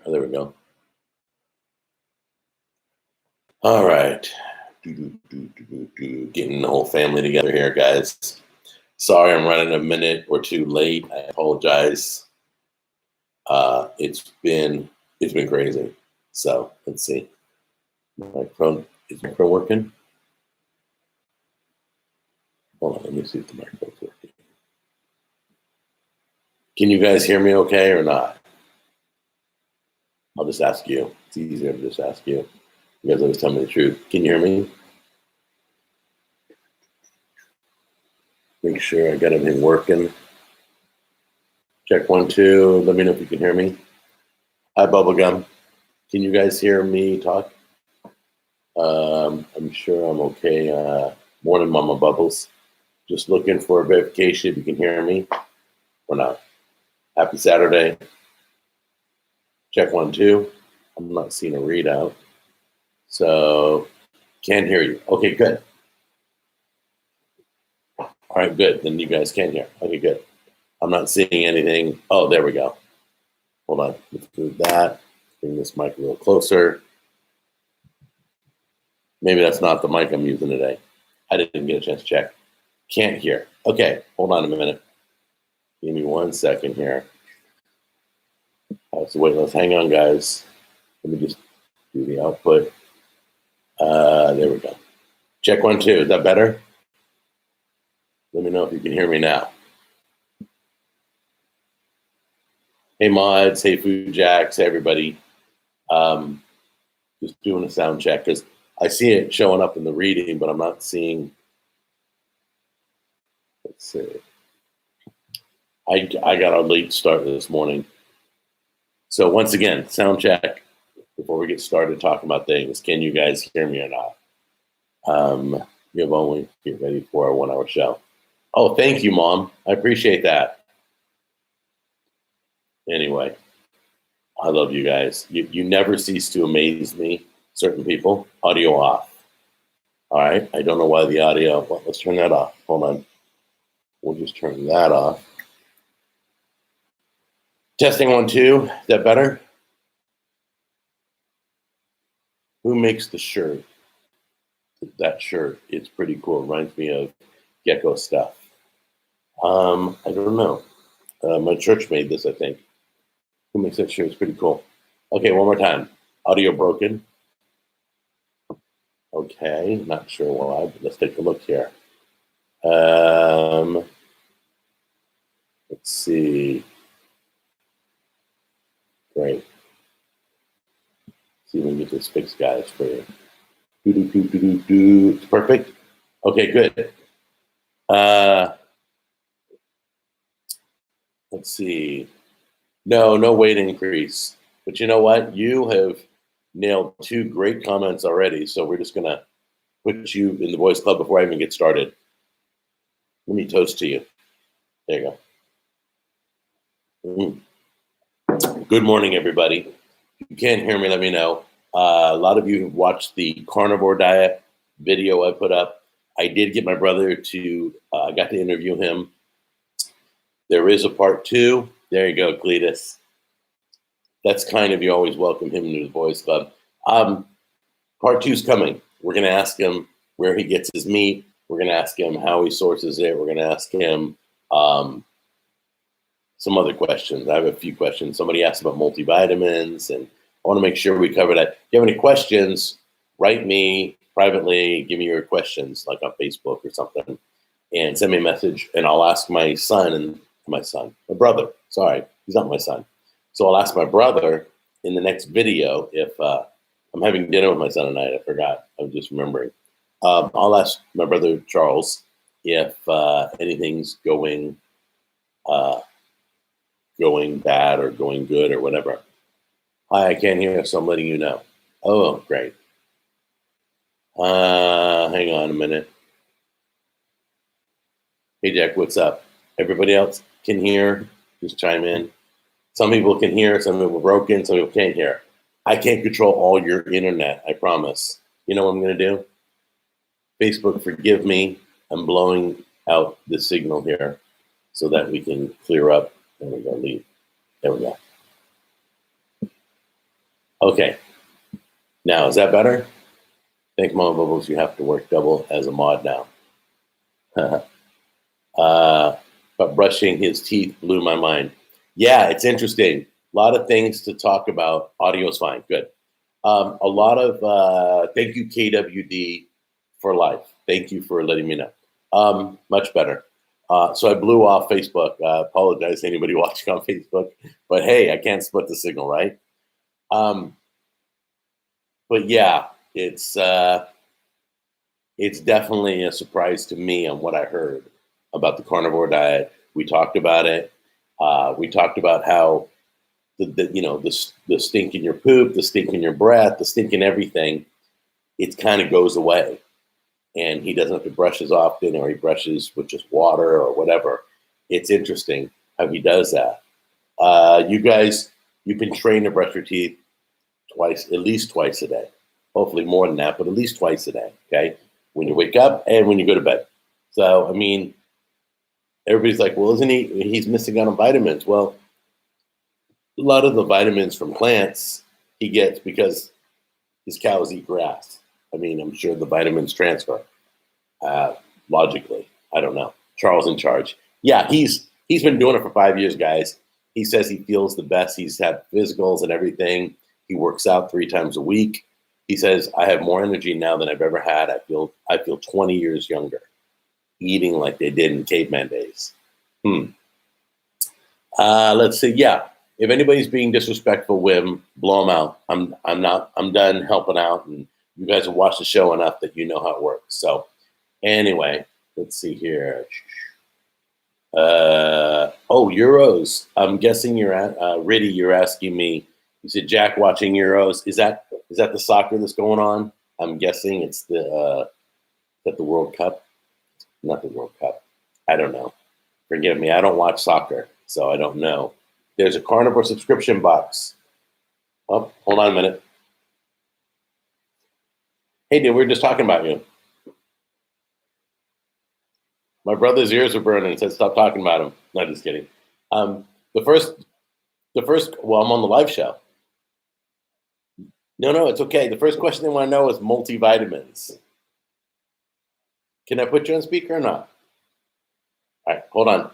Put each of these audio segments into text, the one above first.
Oh, there we go. All right. Getting the whole family together here, guys. Sorry, I'm running a minute or two late. I apologize. It's been crazy. So let's see. Is my phone working? Hold on, let me see if the microphone's working. Can you guys hear me okay or not? I'll just ask you. It's easier to just ask you. You guys always tell me the truth. Can you hear me? Make sure I got everything working. Check 1, 2. Let me know if you can hear me. Hi, Bubblegum. Can you guys hear me talk? I'm sure I'm okay. Morning, Mama Bubbles. Just looking for verification if you can hear me or not. Happy Saturday. Check 1, 2. I'm not seeing a readout. So, can't hear you. Okay, good. All right, good. Then you guys can hear. Okay, good. I'm not seeing anything. Oh, there we go. Hold on. Let's move that. Bring this mic a little closer. Maybe that's not the mic I'm using today. I didn't get a chance to check. Can't hear. Okay, hold on a minute. Give me 1 second here. So wait, let's hang on, guys. Let me just do the output. There we go. Check 1, 2. Is that better? Let me know if you can hear me now. Hey, mods. Hey, Food Jacks. Hey, everybody. Just doing a sound check because I see it showing up in the reading, but I'm not seeing. Let's see. I got a late start this morning. So once again, sound check before we get started talking about things. Can you guys hear me or not? You have only get ready for our 1 hour show. Oh, thank you, Mom. I appreciate that. Anyway, I love you guys. You never cease to amaze me. Certain people, audio off. All right. I don't know why the audio. Well, let's turn that off. Hold on. We'll just turn that off. Testing 1, 2. Is that better? Who makes the shirt? That shirt. It's pretty cool. It reminds me of gecko stuff. I don't know. My church made this, I think. Who makes that shirt? It's pretty cool. Okay, one more time. Audio broken. Okay, not sure why, but let's take a look here. Let's see. Great. See if we can get this fixed, guys, for you. It's perfect. Okay, good. Let's see. No weight increase. But you know what? You have nailed 2 great comments already, so we're just going to put you in the boys club before I even get started. Let me toast to you. There you go. Good morning, everybody. If you can't hear me, let me know. A lot of you have watched the carnivore diet video I put up. I did get my brother to, I got to interview him. There is a part 2. There you go, Cletus. That's kind of you. Always welcome him into the boys club. Part 2 is coming. We're going to ask him where he gets his meat. We're going to ask him how he sources it. We're going to ask him some other questions. I have a few questions. Somebody asked about multivitamins, and I want to make sure we cover that. If you have any questions, write me privately. Give me your questions, like on Facebook or something, and send me a message, and I'll ask my brother. Sorry, he's not my son. So I'll ask my brother in the next video if I'm having dinner with my son tonight. I forgot. I was just remembering. I'll ask my brother Charles if anything's going bad or going good or whatever. Hi, I can't hear, so I'm letting you know. Oh, great. Hang on a minute. Hey, Jack, what's up? Everybody else can hear? Just chime in. Some people can hear, some people are broken, some people can't hear. I can't control all your internet, I promise. You know what I'm going to do? Facebook, forgive me. I'm blowing out the signal here so that we can clear up. There we go, leave. There we go. Okay. Now, is that better? Thank Mama Bubbles, you have to work double as a mod now. But brushing his teeth blew my mind. Yeah, it's interesting. A lot of things to talk about. Audio's fine. Good. A lot of thank you, KWD, for life. Thank you for letting me know. Much better. So I blew off Facebook. Apologize to anybody watching on Facebook. But hey, I can't split the signal, right? But yeah, it's definitely a surprise to me on what I heard about the carnivore diet. We talked about it. We talked about how the stink in your poop, the stink in your breath, the stink in everything, it kind of goes away. And he doesn't have to brush as often, or he brushes with just water or whatever. It's interesting how he does that. You guys, you've been trained to brush your teeth at least twice a day. Hopefully more than that, but at least twice a day, okay? When you wake up and when you go to bed. So, I mean, everybody's like, well, he's missing out on vitamins. Well, a lot of the vitamins from plants he gets because his cows eat grass. I mean, I'm sure the vitamins transfer logically. I don't know. Charles in charge. Yeah, he's been doing it for 5 years, guys. He says he feels the best. He's had physicals and everything. He works out 3 times a week. He says, I have more energy now than I've ever had. I feel 20 years younger, eating like they did in caveman days. Let's see. Yeah. If anybody's being disrespectful, Wim, blow them out. I'm done helping out, and you guys have watched the show enough that you know how it works. So anyway, let's see here. Euros. I'm guessing you're at Riddy, you're asking me. You said Jack watching Euros. Is that the soccer that's going on? I'm guessing it's the World Cup. Not the World Cup. I don't know. Forgive me. I don't watch soccer, so I don't know. There's a Carnivore subscription box. Oh, hold on a minute. Hey, dude, we were just talking about you. My brother's ears are burning and said, stop talking about him. No, just kidding. The first, well, I'm on the live show. No, it's okay. The first question they want to know is multivitamins. Can I put you on speaker or not? All right, hold on.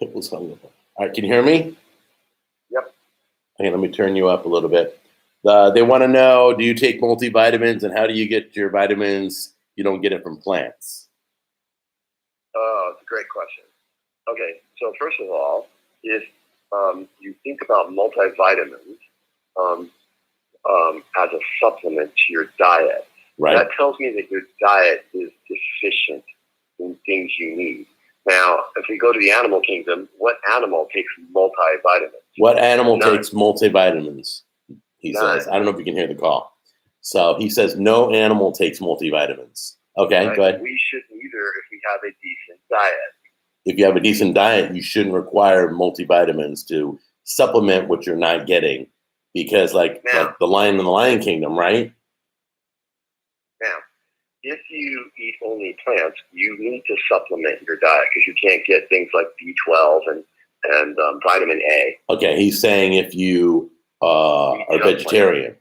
All right, can you hear me? Yep. Okay, let me turn you up a little bit. They want to know, do you take multivitamins, and how do you get your vitamins? You don't get it from plants. It's a great question. Okay, so first of all, if you think about multivitamins as a supplement to your diet, right, that tells me that your diet is deficient in things you need. Now, if we go to the animal kingdom, what animal takes multivitamins? What animal takes multivitamins? He says. I don't know if you can hear the call. So he says no animal takes multivitamins. Okay, right. Go ahead. We shouldn't either if we have a decent diet. If you have a decent diet, you shouldn't require multivitamins to supplement what you're not getting, because like the lion in the Lion Kingdom, right? Now, if you eat only plants, you need to supplement your diet because you can't get things like B12 and vitamin A. Okay, he's saying if you are vegetarian,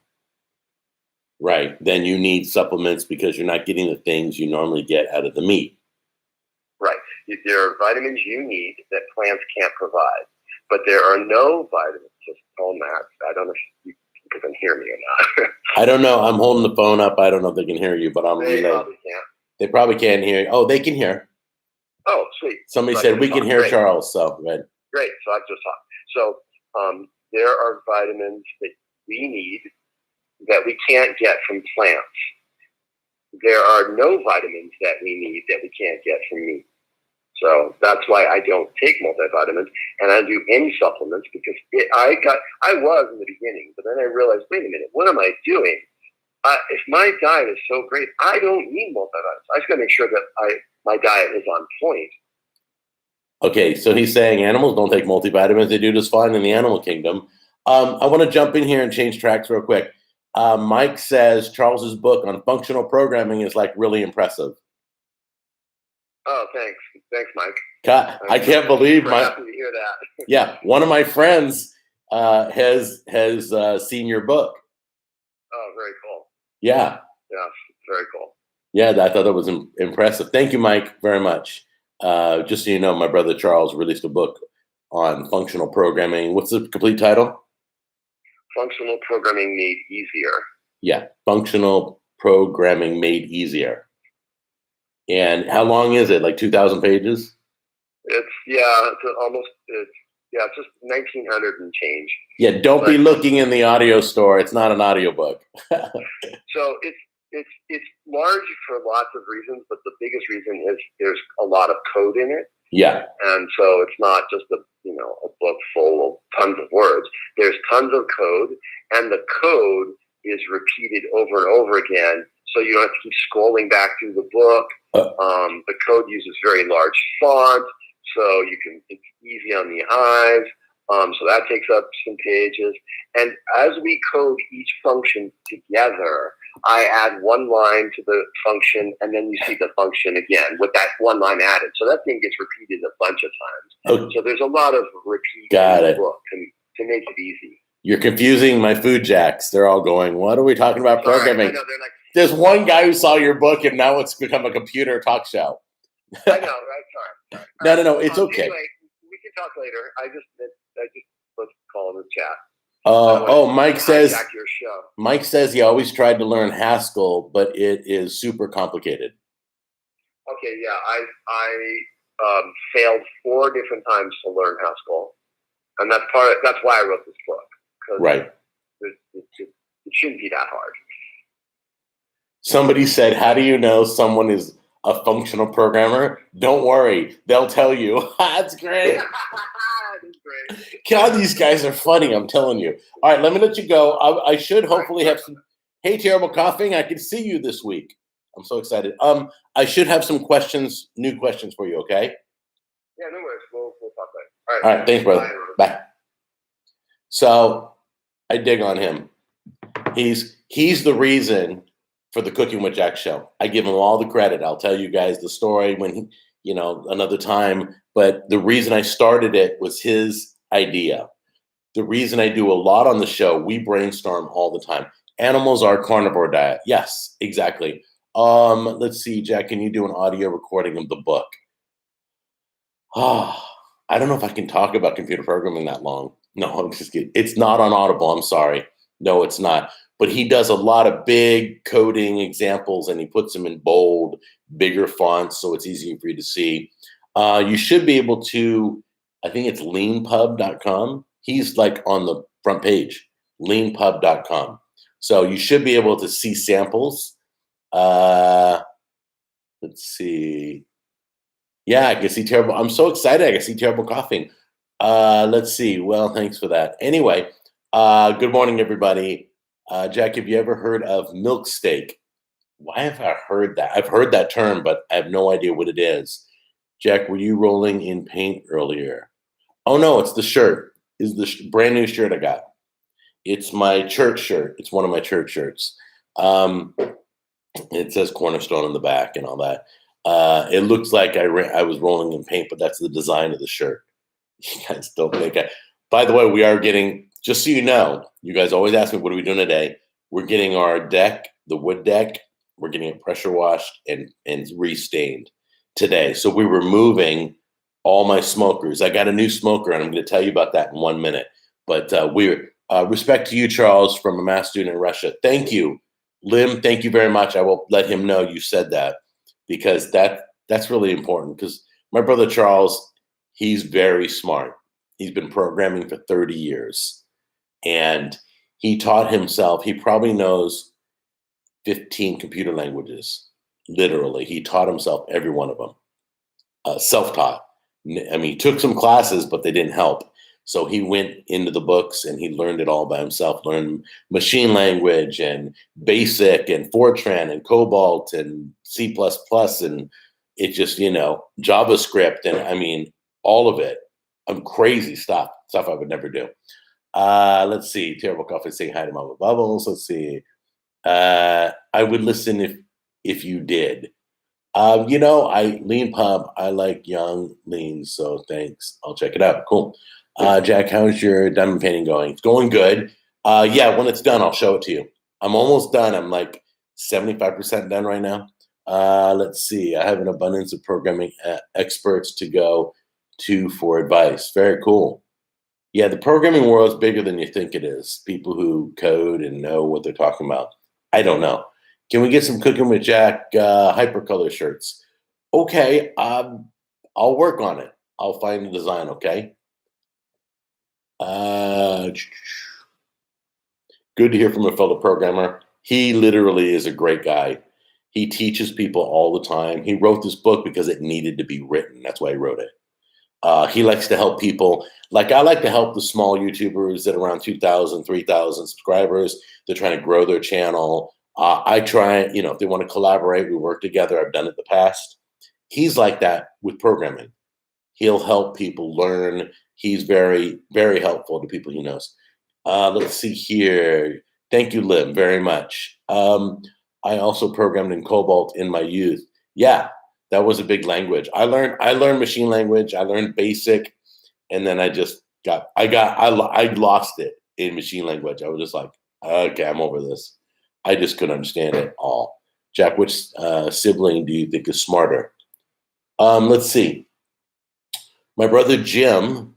right, then you need supplements because you're not getting the things you normally get out of the meat. Right. There are vitamins you need that plants can't provide, but there are no vitamins. Just call Matt. I don't know if you can hear me or not. I don't know. I'm holding the phone up. I don't know if they can hear you, but I'm They probably can't. They probably can't hear you. Oh, they can hear. Oh, sweet. Somebody said we can hear Great. Charles. So good. Great. So I've just talked. So there are vitamins that we need that we can't get from plants. There are no vitamins that we need that we can't get from meat. So that's why I don't take multivitamins, and I don't do any supplements because I was in the beginning, but then I realized, wait a minute, what am I doing? If my diet is so great, I don't need multivitamins. I just got to make sure that my diet is on point. Okay, so he's saying animals don't take multivitamins; they do just fine in the animal kingdom. I want to jump in here and change tracks real quick. Mike says Charles's book on functional programming is like really impressive. Oh, thanks. Thanks, Mike. I can't believe happy to hear that. Yeah, one of my friends has seen your book. Oh, very cool. Yeah. Yeah, very cool. Yeah, I thought that was impressive. Thank you, Mike, very much. Just so you know, my brother Charles released a book on functional programming. What's the complete title? Functional Programming Made Easier. Yeah, Functional Programming Made Easier. And how long is it? Like 2,000 pages? It's just 1,900 and change. Yeah, don't be looking in the audio store. It's not an audiobook. So it's large for lots of reasons, but the biggest reason is there's a lot of code in it. Yeah. And so it's not just a book full of tons of words. There's tons of code, and the code is repeated over and over again. So you don't have to keep scrolling back through the book. The code uses very large font, so it's easy on the eyes. So that takes up some pages. And as we code each function together, I add one line to the function, and then you see the function again with that one line added. So that thing gets repeated a bunch of times. Okay. So there's a lot of repeat Got in it. the book to make it easy. You're confusing my food jacks. They're all going, what are we talking about programming? I know, they're like, there's one guy who saw your book, and now it's become a computer talk show. I know, right? Sorry. No, it's okay. Anyway, we can talk later. I just let's call in the chat. Mike says your show. Mike says he always tried to learn Haskell, but it is super complicated. Okay, yeah, I failed 4 different times to learn Haskell, and that's why I wrote this book. Right. It shouldn't be that hard. Somebody said, "How do you know someone is a functional programmer?" Don't worry, they'll tell you. That's great. That's great. God, these guys are funny. I'm telling you. All right, let me let you go. I should hopefully have some. Hey, Terrible Coughing, I can see you this week. I'm so excited. I should have some questions, new questions for you. Okay. Yeah, no worries. We'll talk later. All right. Thanks, brother. Bye. So I dig on him. He's the reason for the Cooking with Jack show. I give him all the credit. I'll tell you guys the story when another time. But the reason I started it was his idea. The reason I do a lot on the show, we brainstorm all the time. Animals are carnivore diet. Yes, exactly. Let's see, Jack, can you do an audio recording of the book? I don't know if I can talk about computer programming that long. No, I'm just kidding. It's not on Audible. I'm sorry. No, it's not. But he does a lot of big coding examples, and he puts them in bold, bigger fonts, so it's easier for you to see. You should be able to, I think it's leanpub.com. He's like on the front page, leanpub.com. So you should be able to see samples. Let's see. Yeah, I can see Terrible. I'm so excited. I can see Terrible Coughing. Let's see. Well, thanks for that. Anyway, good morning, everybody. Jack, have you ever heard of milk steak? Why have I heard that? I've heard that term, but I have no idea what it is. Jack, were you rolling in paint earlier? Oh, no, it's the shirt. It's the brand new shirt I got. It's my church shirt. It's one of my church shirts. It says Cornerstone on the back and all that. It looks like I was rolling in paint, but that's the design of the shirt. You guys don't think by the way, we are getting, just so you know, you guys always ask me, what are we doing today? We're getting our deck, the wood deck, we're getting it pressure washed and restained today. So we're removing all my smokers. I got a new smoker, and I'm going to tell you about that in 1 minute. But respect to you, Charles, from a math student in Russia. Thank you. Lim, thank you very much. I will let him know you said that, because that's really important, because my brother Charles, he's very smart. He's been programming for 30 years, and he taught himself. He probably knows 15 computer languages. Literally, he taught himself every one of them. Self-taught. I mean, he took some classes, but they didn't help. So he went into the books and he learned it all by himself, learned machine language and BASIC and Fortran and Cobalt and C++, and it just, JavaScript, and I mean, all of it. Crazy stuff I would never do. Let's see. Terrible Coffee saying hi to Mama Bubbles. Let's see. I would listen if you did. Lean Pub, I like young lean, so thanks. I'll check it out. Cool. Jack, how's your diamond painting going? It's going good. Yeah, when it's done, I'll show it to you. I'm almost done. I'm like 75% done right now. Let's see. I have an abundance of programming experts to go to for advice. Very cool. Yeah, the programming world is bigger than you think it is. People who code and know what they're talking about. I don't know. Can we get some Cooking with Jack hypercolor shirts? Okay, I'll work on it. I'll find the design, okay? Good to hear from a fellow programmer. He literally is a great guy. He teaches people all the time. He wrote this book because it needed to be written. That's why he wrote it. He likes to help people. Like I like to help the small YouTubers that are around 2,000, 3,000 subscribers. They're trying to grow their channel. I try, if they want to collaborate, we work together. I've done it in the past. He's like that with programming. He'll help people learn. He's very, very helpful to people he knows. Let's see here. Thank you, Lim, very much. I also programmed in Cobalt in my youth. Yeah, that was a big language. I learned machine language. I learned BASIC, and then I lost it in machine language. I was just like, okay, I'm over this. I just couldn't understand it all. Jack, which sibling do you think is smarter? Let's see. My brother Jim,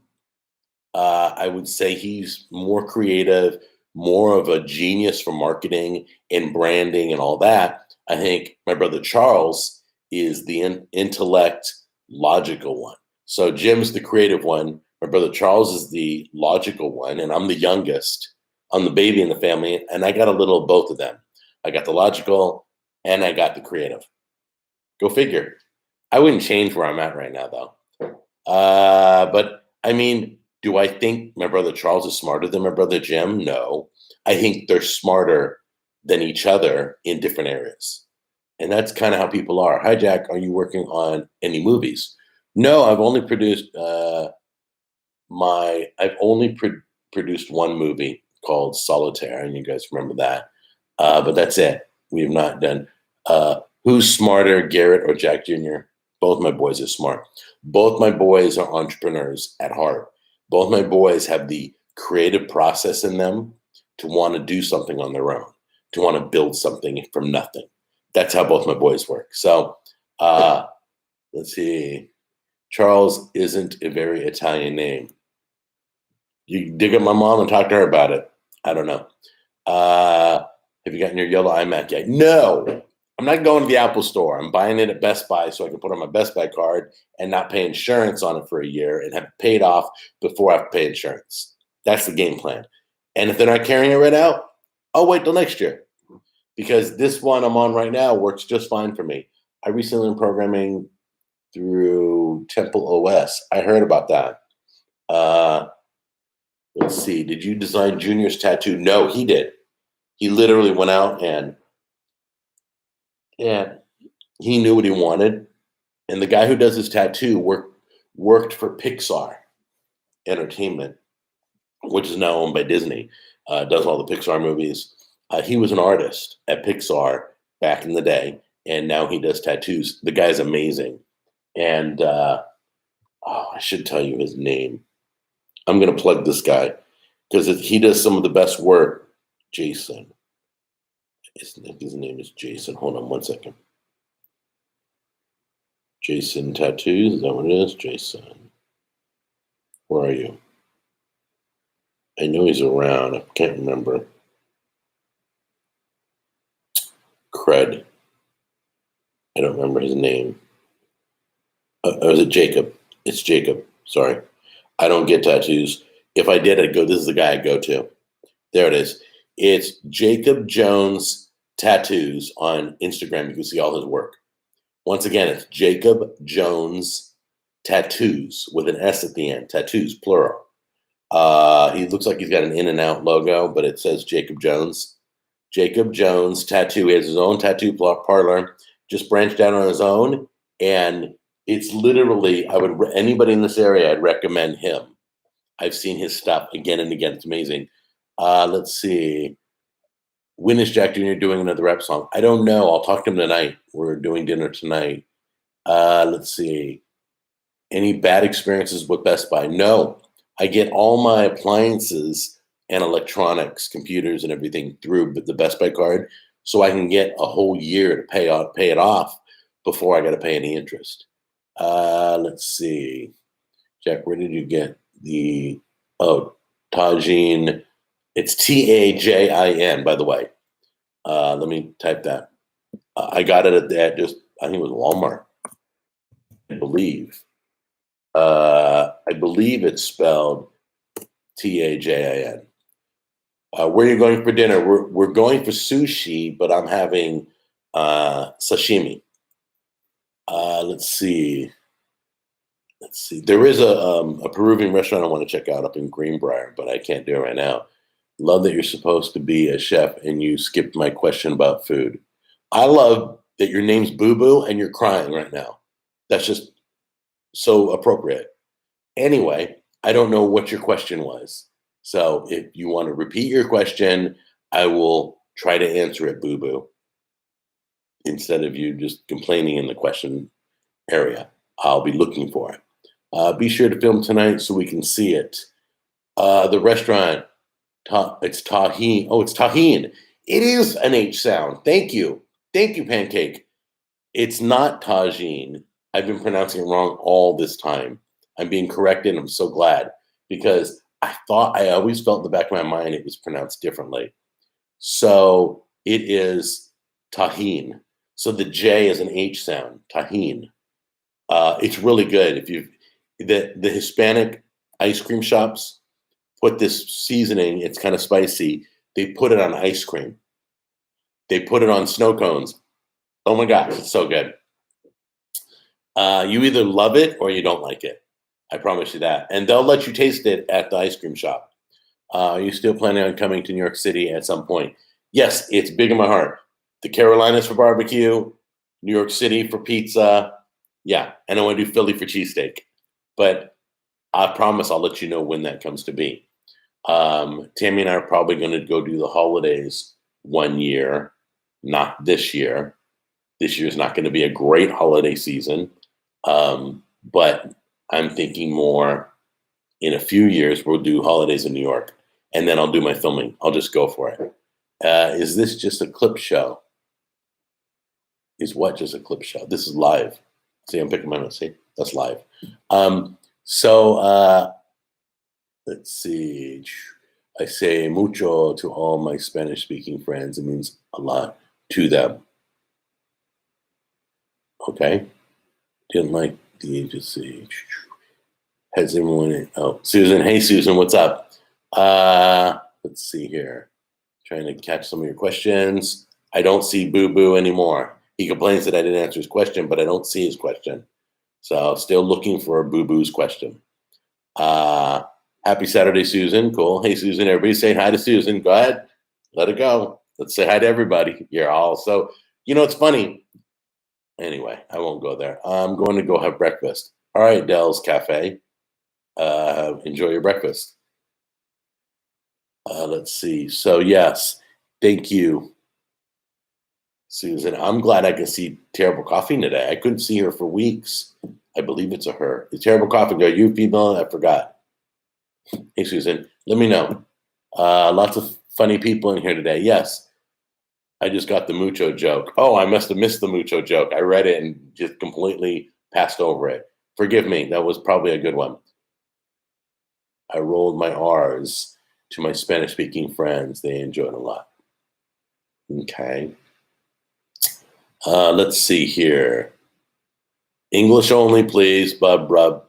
I would say he's more creative, more of a genius for marketing and branding and all that. I think my brother Charles is the intellect, logical one. So Jim's the creative one. My brother Charles is the logical one, and I'm the youngest. I'm the baby in the family, and I got a little of both of them. I got the logical, and I got the creative. Go figure. I wouldn't change where I'm at right now, though. But I mean, do I think my brother Charles is smarter than my brother Jim? No. I think they're smarter than each other in different areas. And that's kind of how people are. Hi, Jack. Are you working on any movies? No, I've only produced produced one movie called Solitaire, and you guys remember that. But that's it. We have not done. Who's smarter, Garrett or Jack Jr.? Both my boys are smart. Both my boys are entrepreneurs at heart. Both my boys have the creative process in them to want to do something on their own, to want to build something from nothing. That's how both my boys work. So let's see. Charles isn't a very Italian name. You dig up my mom and talk to her about it. I don't know. Have you gotten your yellow iMac yet? No. I'm not going to the Apple store. I'm buying it at Best Buy so I can put on my Best Buy card and not pay insurance on it for a year and have it paid off before I have to pay insurance. That's the game plan. And if they're not carrying it right now, I'll wait till next year because this one I'm on right now works just fine for me. I recently am programming through Temple OS. I heard about that. Let's see. Did you design Junior's tattoo? No, he did. He literally went out and he knew what he wanted. And the guy who does his tattoo worked for Pixar Entertainment, which is now owned by Disney, does all the Pixar movies. He was an artist at Pixar back in the day, and now he does tattoos. The guy's amazing. And I should tell you his name. I'm going to plug this guy because he does some of the best work. Jason. His name is Jason. Hold on one second. Jason Tattoos. Is that what it is? Jason. Where are you? I know he's around. I can't remember. Cred. I don't remember his name. Or is it Jacob? It's Jacob. Sorry. I don't get tattoos. If I did, I'd go, this is the guy I'd go to. There it is. It's Jacob Jones Tattoos on Instagram. You can see all his work. Once again, it's Jacob Jones Tattoos with an S at the end. Tattoos, plural. He looks like he's got an In-N-Out logo, but it says Jacob Jones. Jacob Jones Tattoo. He has his own tattoo parlor, just branched out on his own. And it's literally, anybody in this area, I'd recommend him. I've seen his stuff again and again. It's amazing. Let's see. When is Jack Jr. doing another rap song? I don't know. I'll talk to him tonight. We're doing dinner tonight. Let's see. Any bad experiences with Best Buy? No. I get all my appliances and electronics, computers and everything through the Best Buy card, so I can get a whole year to pay it off before I got to pay any interest. Let's see. Jack, where did you get the, Tajin? It's Tajin, by the way. Let me type that. I got it at I think it was Walmart, I believe. I believe it's spelled Tajin. Where are you going for dinner? We're going for sushi, but I'm having sashimi. Let's see. There is a Peruvian restaurant I want to check out up in Greenbrier, but I can't do it right now. Love that you're supposed to be a chef and you skipped my question about food. I love that your name's Boo Boo and you're crying right now. That's just so appropriate. Anyway, I don't know what your question was. So if you want to repeat your question, I will try to answer it, Boo Boo, instead of you just complaining in the question area. I'll be looking for it. Be sure to film tonight so we can see it. The restaurant, it's Tahine. Oh, it's Tahine. It is an H sound. Thank you. Thank you, Pancake. It's not Tajin. I've been pronouncing it wrong all this time. I'm being corrected. I'm so glad, because I always felt in the back of my mind it was pronounced differently. So it is Tahine. So the J is an H sound. Tahine. It's really good. The Hispanic ice cream shops put this seasoning, it's kind of spicy. They put it on ice cream. They put it on snow cones. Oh my gosh, it's so good. You either love it or you don't like it. I promise you that. And they'll let you taste it at the ice cream shop. Are you still planning on coming to New York City at some point? Yes, it's big in my heart. The Carolinas for barbecue, New York City for pizza. Yeah, and I want to do Philly for cheesesteak. But I promise I'll let you know when that comes to be. Tammy and I are probably going to go do the holidays one year, not this year. This year's not going to be a great holiday season. But I'm thinking more in a few years, we'll do holidays in New York, and then I'll do my filming. I'll just go for it. Is this just a clip show? Is what just a clip show? This is live. See, I'm picking my notes. See, that's live. Let's see. I say mucho to all my Spanish-speaking friends. It means a lot to them. Okay. Didn't like the agency. Has everyone? Oh, Susan. Hey, Susan. What's up? Let's see here. Trying to catch some of your questions. I don't see Boo Boo anymore. He complains that I didn't answer his question, but I don't see his question. So still looking for Boo Boo's question. Happy Saturday, Susan. Cool. Hey, Susan. Everybody saying hi to Susan. Go ahead. Let it go. Let's say hi to everybody. You're all so, it's funny. Anyway, I won't go there. I'm going to go have breakfast. All right, Dell's Cafe. Enjoy your breakfast. Let's see. So, yes, thank you, Susan. I'm glad I can see Terrible Coffee today. I couldn't see her for weeks. I believe it's a her. The Terrible Coffee, are you female? I forgot. Hey, Susan, let me know. Lots of funny people in here today. Yes. I just got the mucho joke. Oh, I must have missed the mucho joke. I read it and just completely passed over it. Forgive me. That was probably a good one. I rolled my R's to my Spanish-speaking friends. They enjoyed a lot. Okay. Let's see here. English only, please, bub rub.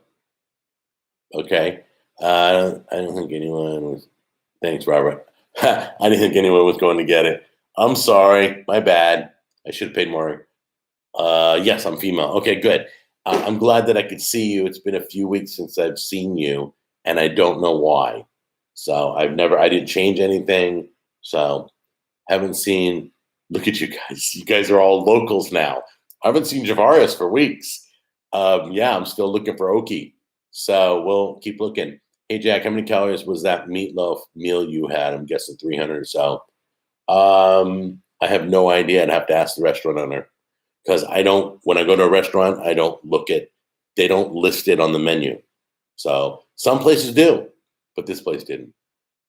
Okay. I don't think anyone was. Thanks, Robert. I didn't think anyone was going to get it. I'm sorry. My bad. I should have paid more. Yes, I'm female. Okay, good. I'm glad that I could see you. It's been a few weeks since I've seen you, and I don't know why. So I didn't change anything. So haven't seen, look at you guys. You guys are all locals now. I haven't seen Javaris for weeks. Yeah, I'm still looking for Oki. So we'll keep looking. Hey, Jack, how many calories was that meatloaf meal you had? I'm guessing 300 or so. I have no idea. I'd have to ask the restaurant owner, because when I go to a restaurant, they don't list it on the menu. So some places do. but this place didn't.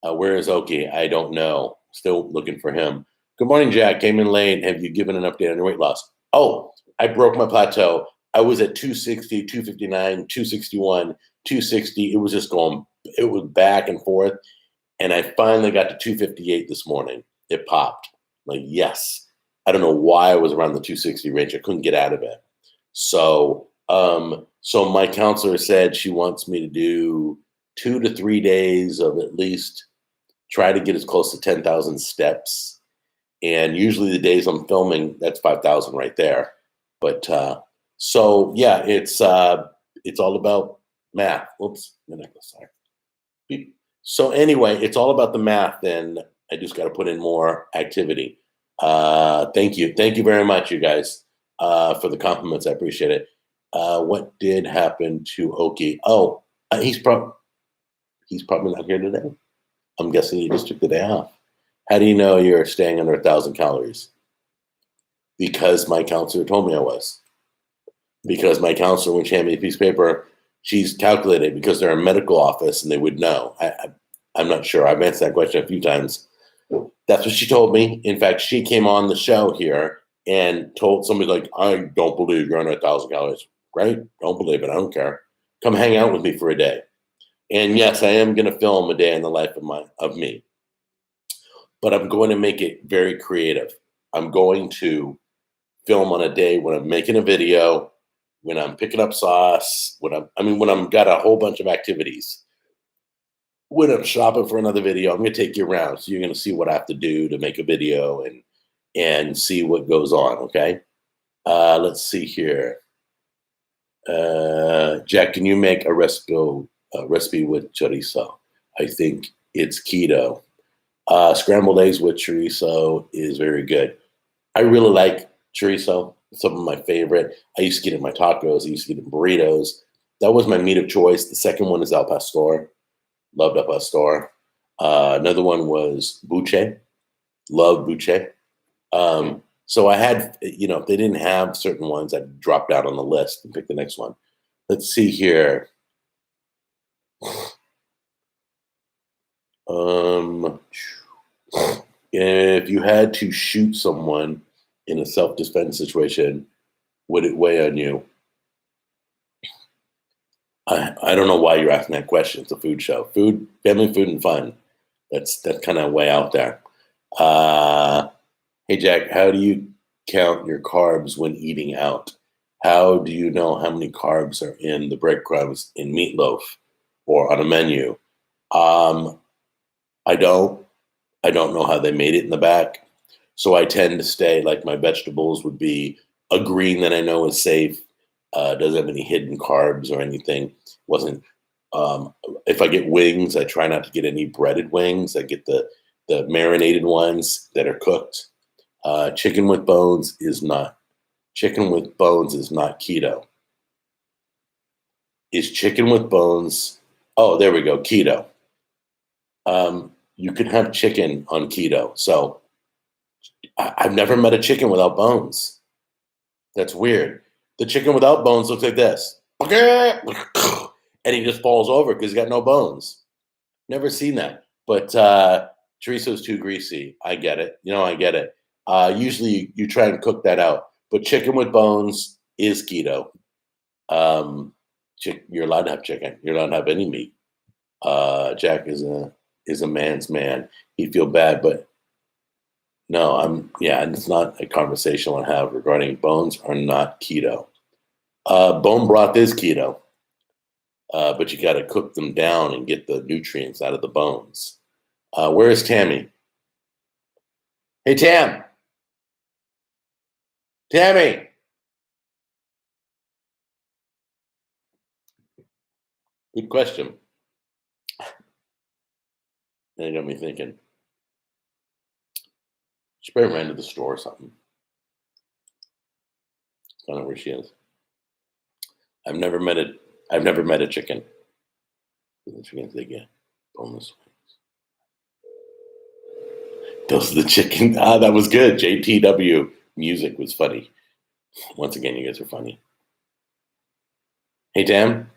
Where is Oki? I don't know. Still looking for him. Good morning, Jack. Came in late. Have you given an update on your weight loss? Oh, I broke my plateau. I was at 260, 259, 261, 260. It was just going, it was back and forth. And I finally got to 258 this morning. It popped. Like, yes. I don't know why I was around the 260 range. I couldn't get out of it. So, so my counselor said she wants me to do 2 to 3 days of at least try to get as close to 10,000 steps. And usually the days I'm filming, that's 5,000 right there. But so yeah, it's all about math. Oops, the necklace. Sorry. Beep. So anyway, it's all about the math, and I just got to put in more activity. Thank you very much, you guys, for the compliments. I appreciate it. What did happen to Oki? Oh, he's probably not here today. I'm guessing he just took the day off. How do you know you're staying under 1,000 calories? Because my counselor told me I was. Because my counselor, when she handed me a piece of paper, she's calculated because they're a medical office and they would know. I'm not sure. I've answered that question a few times. That's what she told me. In fact, she came on the show here and told somebody like, I don't believe you're under 1,000 calories. Right? Don't believe it. I don't care. Come hang out with me for a day. And yes, I am going to film a day in the life of me. But I'm going to make it very creative. I'm going to film on a day when I'm making a video, when I'm picking up sauce, when I'm got a whole bunch of activities. When I'm shopping for another video, I'm going to take you around. So you're going to see what I have to do to make a video and see what goes on. Okay. Let's see here. Jack, can you make a recipe with chorizo? I think it's keto. Scrambled eggs with chorizo is very good. I really like chorizo. It's some of my favorite. I used to get it in my tacos. I used to get it in burritos. That was my meat of choice. The second one is al pastor. Loved al pastor. Another one was buche. Loved buche. So I had, if they didn't have certain ones, I'd drop out on the list and pick the next one. Let's see here. If you had to shoot someone in a self-defense situation, would it weigh on you? I don't know why you're asking that question. It's a food show. Food, family food, and fun. That's kind of way out there. Hey, Jack, how do you count your carbs when eating out? How do you know how many carbs are in the breadcrumbs in meatloaf or on a menu? I don't know how they made it in the back. So I tend to stay, like my vegetables would be a green that I know is safe. Doesn't have any hidden carbs or anything. If I get wings, I try not to get any breaded wings. I get the marinated ones that are cooked. Chicken with bones is not keto. Is chicken with bones? Oh, there we go. Keto. You can have chicken on keto. So I've never met a chicken without bones. That's weird. The chicken without bones looks like this. And he just falls over because he's got no bones. Never seen that. But chorizo's too greasy. I get it. I get it. Usually you try and cook that out. But chicken with bones is keto. You're allowed to have chicken. You're allowed to have any meat. Jack is a man's man. He'd feel bad, but no, it's not a conversation I have regarding bones are not keto. Bone broth is keto, but you got to cook them down and get the nutrients out of the bones. Where is Tammy? Hey, Tammy. Good question. That got me thinking. She probably ran to the store or something. I don't know where she is. I've never met a chicken. The chickens they get boneless wings. Those are the chicken. That was good. JTW music was funny. Once again, you guys are funny. Hey, Tam.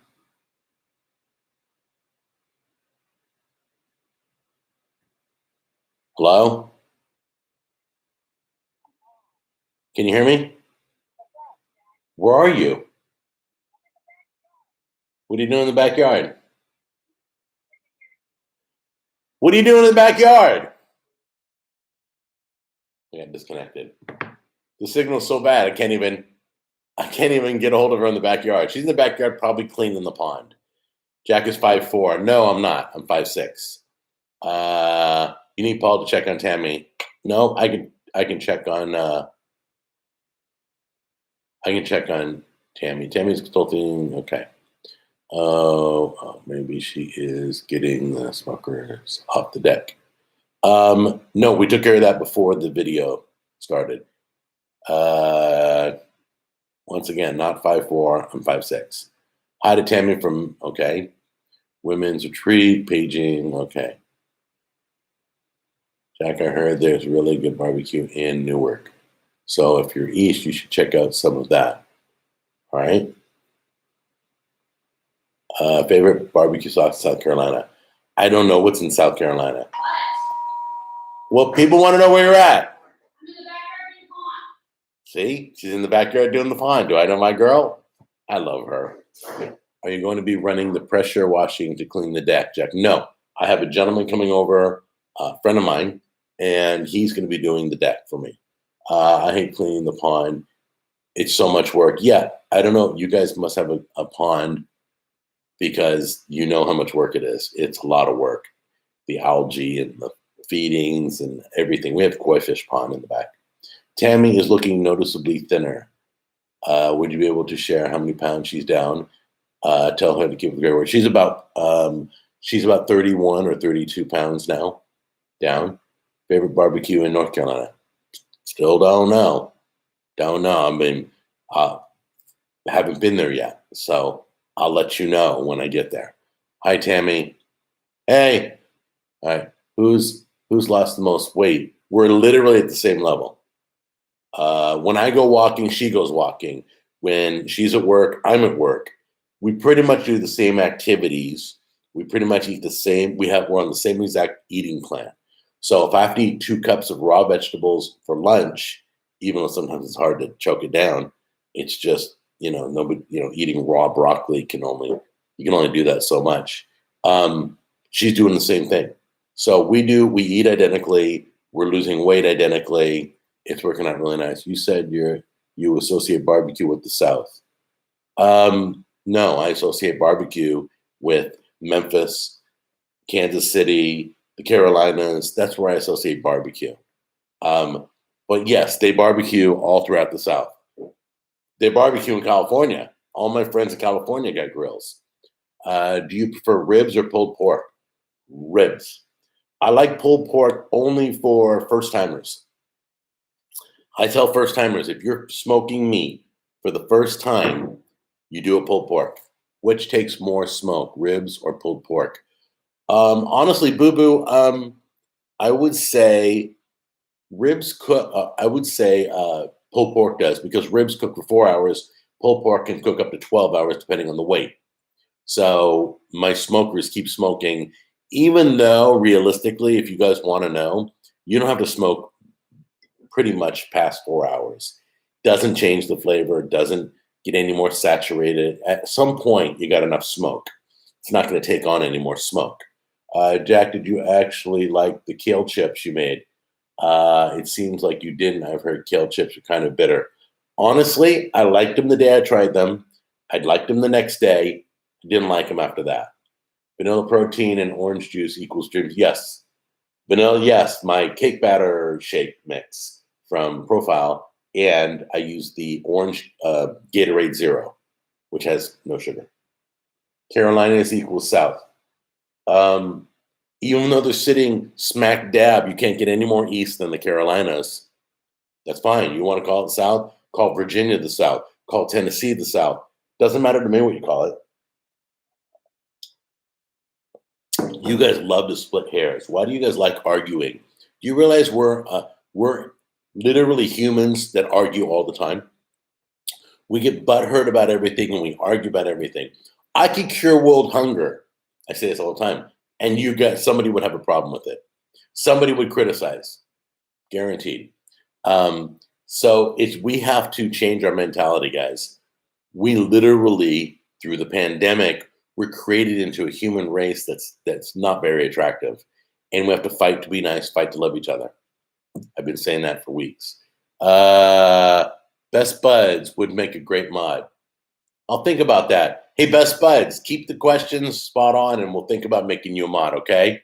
Hello? Can you hear me? Where are you? What are you doing in the backyard? What are you doing in the backyard? I got disconnected. The signal's so bad I can't even get a hold of her in the backyard. She's in the backyard probably cleaning the pond. Jack is 5'4". No, I'm not. I'm 5'6". You need Paul to check on Tammy. No, I can check on Tammy. Tammy's consulting. Okay. Oh, maybe she is getting the smokers off the deck. No, we took care of that before the video started. Once again, not 5'4". I'm 5'6". Hi to Tammy from, okay. Women's retreat, paging, okay. Jack, I heard there's really good barbecue in Newark. So if you're east, you should check out some of that. All right. Favorite barbecue sauce in South Carolina? I don't know what's in South Carolina. Well, people want to know where you're at. I'm in the backyard doing the pond. See, she's in the backyard doing the pond. Do I know my girl? I love her. Are you going to be running the pressure washing to clean the deck, Jack? No, I have a gentleman coming over, a friend of mine, and he's going to be doing the deck for me. I hate cleaning the pond. It's so much work. Yeah, I don't know. You guys must have a pond because you know how much work it is. It's a lot of work. The algae and the feedings and everything. We have koi fish pond in the back. Tammy is looking noticeably thinner. Would you be able to share how many pounds she's down? Tell her to keep it great work. She's about 31 or 32 pounds now down. Favorite barbecue in North Carolina? Still don't know. Don't know. I mean, haven't been there yet, so I'll let you know when I get there. Hi, Tammy. Hey. All right. Who's lost the most weight? We're literally at the same level. When I go walking, she goes walking. When she's at work, I'm at work. We pretty much do the same activities. We pretty much eat the same. We're on the same exact eating plan. So if I have to eat 2 cups of raw vegetables for lunch, even though sometimes it's hard to choke it down, it's just, nobody, eating raw broccoli you can only do that so much. She's doing the same thing. So we eat identically. We're losing weight identically. It's working out really nice. You said you associate barbecue with the South. No, I associate barbecue with Memphis, Kansas City, the Carolinas. That's where I associate barbecue. But yes, they barbecue all throughout the South. They barbecue in California. All my friends in California got grills. Do you prefer ribs or pulled pork? Ribs. I like pulled pork only for first timers. I tell first timers, if you're smoking meat for the first time, you do a pulled pork. Which takes more smoke, ribs or pulled pork? Honestly, Boo Boo, I would say ribs cook. I would say pulled pork does, because ribs cook for 4 hours. Pulled pork can cook up to 12 hours depending on the weight. So my smokers keep smoking, even though realistically, if you guys want to know, you don't have to smoke pretty much past 4 hours. Doesn't change the flavor, doesn't get any more saturated. At some point, you got enough smoke. It's not going to take on any more smoke. Jack, did you actually like the kale chips you made? It seems like you didn't. I've heard kale chips are kind of bitter. Honestly, I liked them the day I tried them. I'd liked them the next day. Didn't like them after that. Vanilla protein and orange juice equals dreams. Yes. Vanilla, yes. My cake batter shake mix from Profile. And I use the orange Gatorade Zero, which has no sugar. Carolinas equals South. Even though they're sitting smack dab, you can't get any more east than the Carolinas. That's fine. You want to call it South? Call Virginia the South. Call Tennessee the South. Doesn't matter to me what you call it. You guys love to split hairs. Why do you guys like arguing? Do you realize we're literally humans that argue all the time? We get butthurt about everything and we argue about everything. I could cure world hunger. I say this all the time. And somebody would have a problem with it. Somebody would criticize, guaranteed. So we have to change our mentality, guys. We literally, through the pandemic, we're created into a human race that's not very attractive. And we have to fight to be nice, fight to love each other. I've been saying that for weeks. Best Buds would make a great mod. I'll think about that. Hey, Best Buds, keep the questions spot on and we'll think about making you a mod, okay?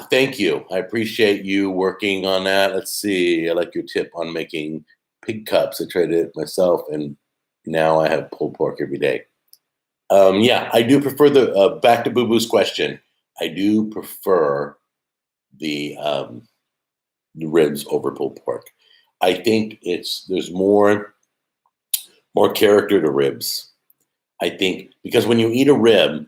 Thank you. I appreciate you working on that. Let's see. I like your tip on making pig cups. I tried it myself and now I have pulled pork every day. Yeah, I do prefer the, back to Boo Boo's question. I do prefer the ribs over pulled pork. I think there's more character to ribs. I think because when you eat a rib,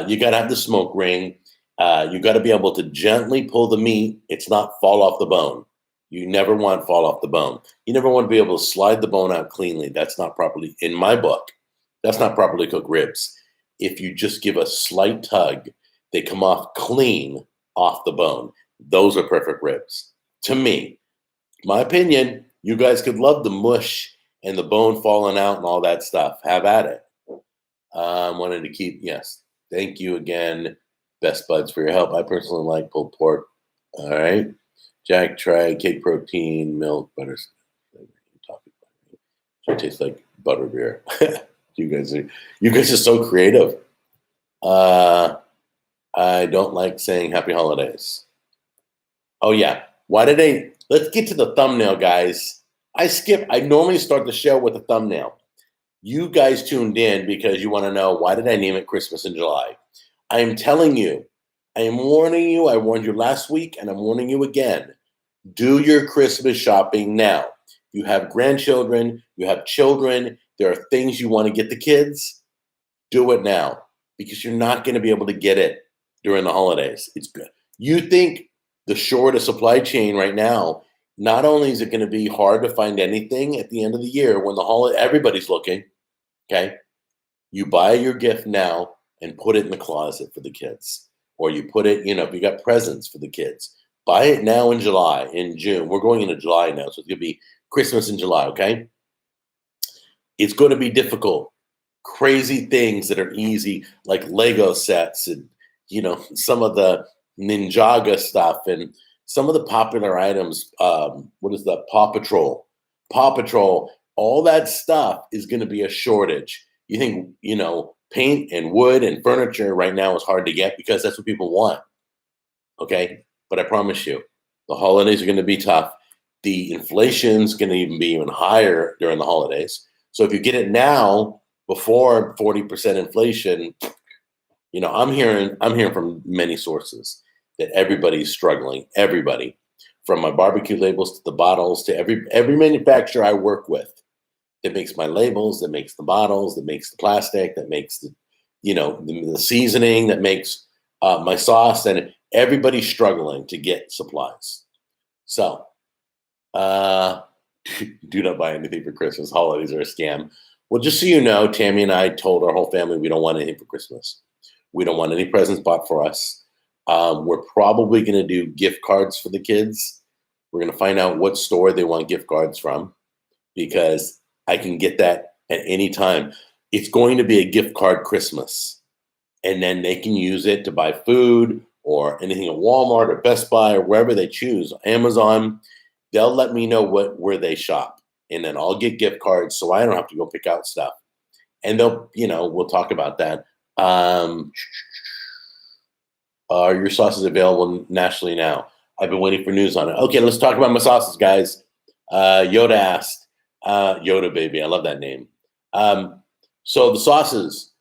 you got to have the smoke ring. You got to be able to gently pull the meat. It's not fall off the bone. You never want fall off the bone. You never want to be able to slide the bone out cleanly. That's not properly, in my book, that's not properly cooked ribs. If you just give a slight tug, they come off clean off the bone. Those are perfect ribs. To me, my opinion, you guys could love the mush and the bone falling out and all that stuff. Have at it. Wanted to keep, yes. Thank you again, Best Buds, for your help. I personally like pulled pork. All right. Jack tried cake protein, milk, butter. It tastes like butterbeer. You guys are so creative. I don't like saying happy holidays. Oh yeah. Let's get to the thumbnail, guys. I normally start the show with a thumbnail. You guys tuned in because you want to know, why did I name it Christmas in July? I am telling you, I am warning you, I warned you last week, and I'm warning you again. Do your Christmas shopping now. You have grandchildren, you have children, there are things you want to get the kids. Do it now because you're not going to be able to get it during the holidays. It's good. You think the shorter supply chain right now, not only is it going to be hard to find anything at the end of the year when everybody's looking, okay? You buy your gift now and put it in the closet for the kids. Or you put it, if you got presents for the kids, buy it now in July, in June. We're going into July now, so it's going to be Christmas in July, okay? It's going to be difficult. Crazy things that are easy, like Lego sets and, some of the Ninjaga stuff and some of the popular items. What is that? Paw Patrol. All that stuff is going to be a shortage. You think, paint and wood and furniture right now is hard to get because that's what people want. Okay? But I promise you, the holidays are going to be tough. The inflation's going to be even higher during the holidays. So if you get it now, before 40% inflation, I'm hearing from many sources that everybody's struggling. Everybody, from my barbecue labels to the bottles to every manufacturer I work with that makes my labels, that makes the bottles, that makes the plastic, that makes the seasoning, that makes my sauce, and everybody's struggling to get supplies. So do not buy anything for Christmas. Holidays are a scam. Well, just so you know, Tammy and I told our whole family we don't want anything for Christmas. We don't want any presents bought for us. We're probably going to do gift cards for the kids. We're going to find out what store they want gift cards from because I can get that at any time. It's going to be a gift card Christmas. And then they can use it to buy food or anything at Walmart or Best Buy or wherever they choose. Amazon, they'll let me know where they shop. And then I'll get gift cards so I don't have to go pick out stuff. And we'll talk about that. Are your sauces available nationally now? I've been waiting for news on it. Okay, let's talk about my sauces, guys. Yoda asked. Yoda baby, I love that name. So the sauces,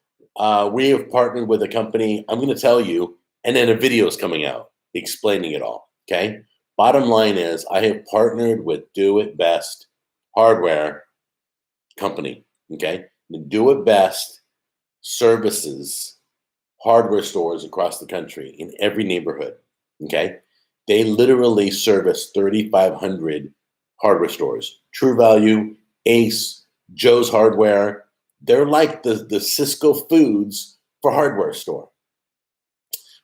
we have partnered with a company. I'm going to tell you, and then a video is coming out explaining it all. Okay. Bottom line is, I have partnered with Do It Best Hardware Company. Okay, the Do It Best services hardware stores across the country in every neighborhood. Okay, they literally service 3,500 hardware stores. True Value, Ace, Joe's Hardware. They're like the Cisco Foods for hardware store.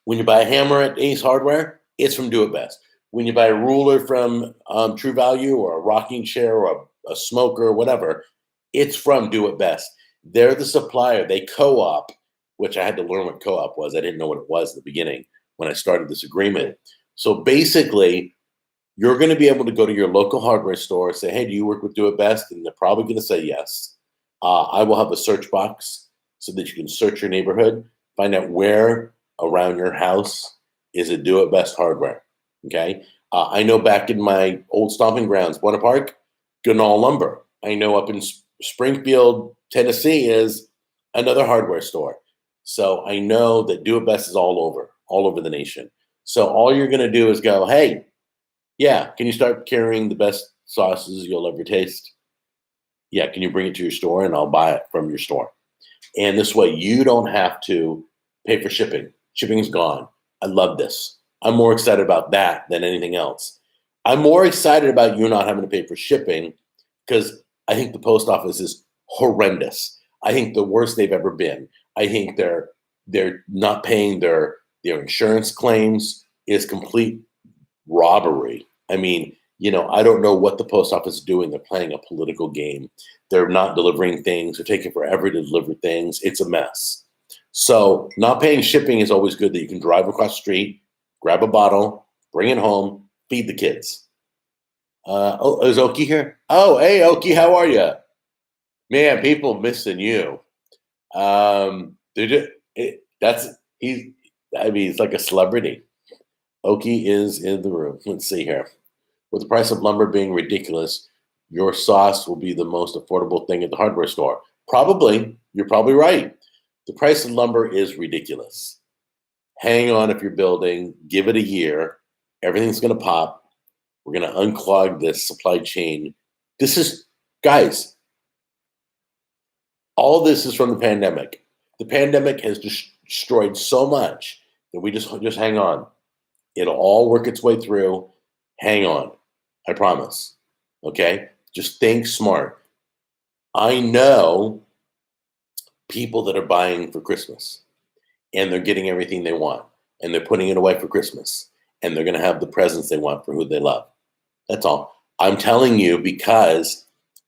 When you buy a hammer at Ace Hardware, it's from Do It Best. When you buy a ruler from True Value or a rocking chair or a smoker or whatever, it's from Do It Best. They're the supplier. They co-op, which I had to learn what co-op was. I didn't know what it was at the beginning when I started this agreement. So basically, you're going to be able to go to your local hardware store, say, hey, do you work with Do It Best? And they're probably going to say yes. I will have a search box so that you can search your neighborhood, find out where around your house is a Do It Best hardware. Okay. I know back in my old stomping grounds, Buena Park, Ganal Lumber. I know up in Springfield, Tennessee is another hardware store. So I know that Do It Best is all over the nation. So all you're going to do is go, hey, yeah, can you start carrying the best sauces you'll ever taste? Yeah, can you bring it to your store and I'll buy it from your store? And this way you don't have to pay for shipping. Shipping's gone. I love this. I'm more excited about that than anything else. I'm more excited about you not having to pay for shipping because I think the post office is horrendous. I think the worst they've ever been. I think they're not paying their insurance claims is complete robbery. I mean, I don't know what the post office is doing. They're playing a political game. They're not delivering things. They're taking forever to deliver things. It's a mess. So not paying shipping is always good that you can drive across the street, grab a bottle, bring it home, feed the kids. Is Oki here? Oh, hey, Oki, how are you? Man, people missing you. He's like a celebrity. Oki is in the room. Let's see here. With the price of lumber being ridiculous, your sauce will be the most affordable thing at the hardware store. Probably. You're probably right. The price of lumber is ridiculous. Hang on if you're building. Give it a year. Everything's going to pop. We're going to unclog this supply chain. Guys, all this is from the pandemic. The pandemic has destroyed so much that we just hang on. It'll all work its way through. Hang on. I promise. Okay? Just think smart. I know people that are buying for Christmas and they're getting everything they want and they're putting it away for Christmas and they're going to have the presents they want for who they love. That's all. I'm telling you because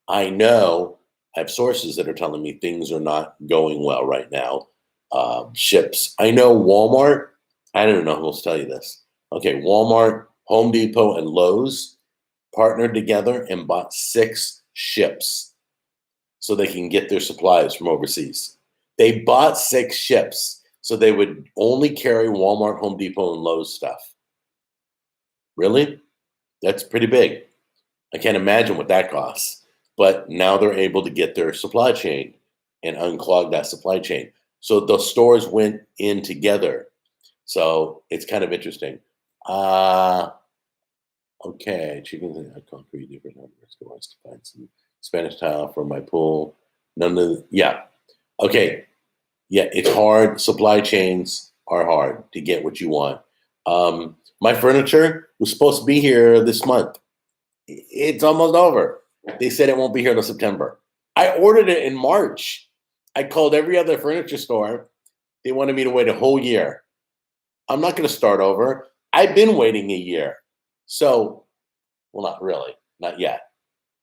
I know I have sources that are telling me things are not going well right now. Ships. I know Walmart. I don't know who else to tell you this. Okay, Walmart, Home Depot, and Lowe's partnered together and bought 6 ships so they can get their supplies from overseas. They bought 6 ships so they would only carry Walmart, Home Depot, and Lowe's stuff. Really? That's pretty big. I can't imagine what that costs. But now they're able to get their supply chain and unclog that supply chain. So the stores went in together. So it's kind of interesting. Okay, chicken. I call 3 different numbers. Go to find some Spanish tile for my pool. Yeah. Okay. Yeah, it's hard. Supply chains are hard to get what you want. My furniture was supposed to be here this month. It's almost over. They said it won't be here till September. I ordered it in March. I called every other furniture store. They wanted me to wait a whole year. I'm not going to start over. I've been waiting a year. So, well, not really. Not yet.